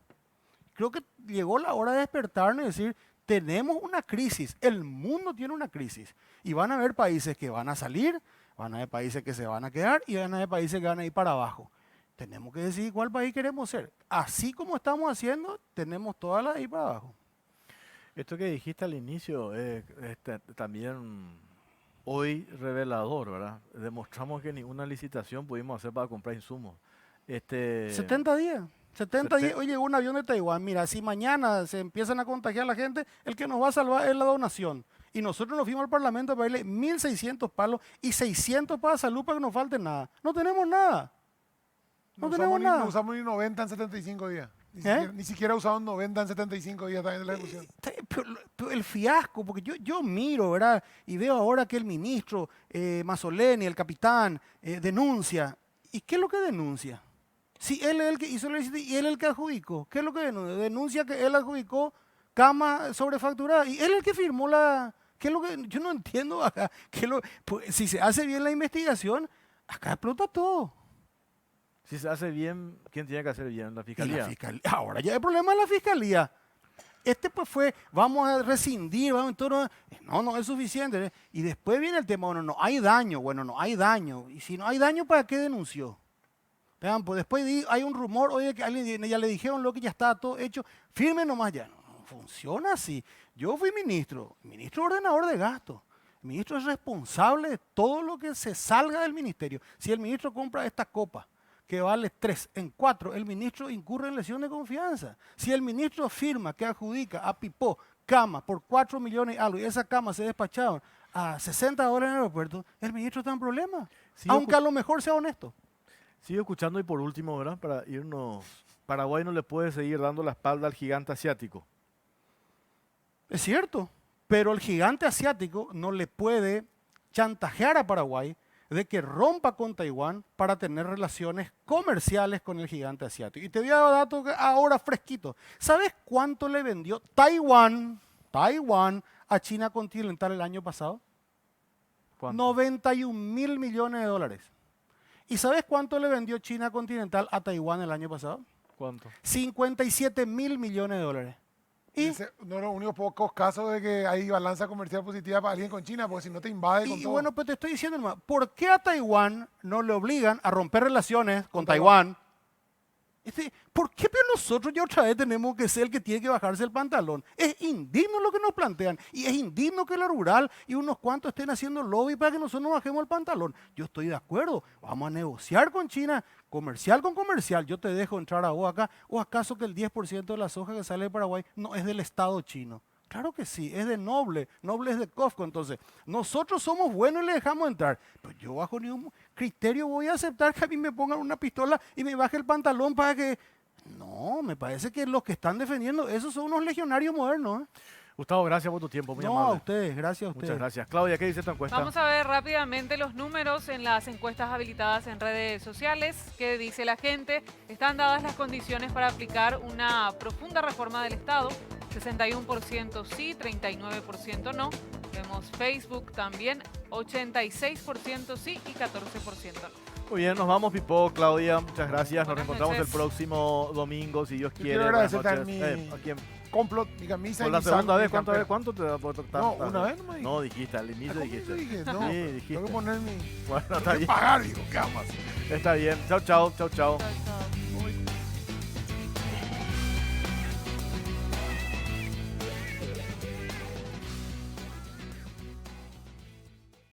Creo que llegó la hora de despertarnos y decir, tenemos una crisis, el mundo tiene una crisis y van a haber países que van a salir, van a haber países que se van a quedar y van a haber países que van a ir para abajo. Tenemos que decidir cuál país queremos ser. Así como estamos haciendo, tenemos todas las de ir para abajo. Esto que dijiste al inicio es también hoy revelador, ¿verdad? Demostramos que ninguna licitación pudimos hacer para comprar insumos. 70 días. 70 días, hoy llegó un avión de Taiwán. Mira, si mañana se empiezan a contagiar la gente, el que nos va a salvar es la donación. Y nosotros nos fuimos al Parlamento para darle 1.600 palos y 600 para salud para que no falte nada. No tenemos nada. No usamos ni 90 en 75 días. Ni siquiera usamos 90 en 75 días también de la ejecución. Pero el fiasco, porque yo miro, ¿verdad? Y veo ahora que el ministro Mazzoleni, el capitán, denuncia. ¿Y qué es lo que denuncia? Si él es el que hizo la licitación y él es el que adjudicó, ¿qué es lo que denuncia? Denuncia que él adjudicó cama sobrefacturada y él es el que firmó la... ¿Qué es lo que yo no entiendo acá? Pues, si se hace bien la investigación, acá explota todo. Si se hace bien, ¿quién tiene que hacer bien? ¿La Y fiscalía? Ahora ya el problema es la fiscalía. Pues fue, vamos a rescindir, vamos, no es suficiente. ¿Eh? Y después viene el tema, bueno, no hay daño, no hay daño. Y si no hay daño, ¿para qué denunció? Vean, pues después hay un rumor, oye, que alguien ya le dijeron lo que ya está todo hecho, firme nomás ya. No funciona así. Yo fui ministro ordenador de gastos. El ministro es responsable de todo lo que se salga del ministerio. Si el ministro compra esta copa, que vale 3 en 4, el ministro incurre en lesión de confianza. Si el ministro afirma que adjudica a Pipó cama por 4 millones y algo y esa cama se despachaban a $60 en el aeropuerto, el ministro está en problema. Aunque a lo mejor sea honesto. Sigo escuchando y por último, ¿verdad? Para irnos, Paraguay no le puede seguir dando la espalda al gigante asiático. Es cierto, pero el gigante asiático no le puede chantajear a Paraguay de que rompa con Taiwán para tener relaciones comerciales con el gigante asiático. Y te doy un dato ahora fresquito. ¿Sabes cuánto le vendió Taiwán a China continental el año pasado? ¿Cuánto? 91 mil millones de dólares. ¿Y sabes cuánto le vendió China continental a Taiwán el año pasado? ¿Cuánto? 57 mil millones de dólares. Y Ese no es los únicos pocos casos de que hay balanza comercial positiva para alguien con China, porque si no te invade con todo. bueno, pues te estoy diciendo, hermano, ¿por qué a Taiwán no le obligan a romper relaciones con Taiwán? ¿Por qué pero nosotros ya otra vez tenemos que ser el que tiene que bajarse el pantalón? Es indigno lo que nos plantean y es indigno que la rural y unos cuantos estén haciendo lobby para que nosotros nos bajemos el pantalón. Yo estoy de acuerdo, vamos a negociar con China, comercial con comercial, yo te dejo entrar a vos acá, ¿o acaso que el 10% de la soja que sale de Paraguay no es del Estado chino? Claro que sí, es de Noble es de COFCO, entonces nosotros somos buenos y le dejamos entrar, pero yo bajo ningún criterio voy a aceptar que a mí me pongan una pistola y me baje el pantalón para que... No, me parece que los que están defendiendo, esos son unos legionarios modernos. ¿Eh? Gustavo, gracias por tu tiempo, muy No, amable. a ustedes, gracias a ustedes. Muchas gracias. Claudia, ¿qué dice tu encuesta? Vamos a ver rápidamente los números en las encuestas habilitadas en redes sociales. ¿Qué dice la gente? Están dadas las condiciones para aplicar una profunda reforma del Estado. 61% sí, 39% no. Vemos Facebook también, 86% sí y 14% no. Muy bien, nos vamos, Pipo, Claudia, muchas gracias. Nos Buenas reencontramos noches. el próximo domingo, si Dios Yo quiere. quiero Buenas agradecer noches. a ¿A quién? complot, mi camisa Por y la mi segunda saco, vez, mi ¿cuánto campera. te da por tocar? No, una vez nomás dije. No, dijiste, al inicio ¿Cómo dijiste. te dije? No, Sí, dijiste. tengo que poner mi... Bueno, está Tengo que bien. pagar, digo, ¿qué vamos a hacer? Está bien. Chao, chao, chao, chao. Chao, chao.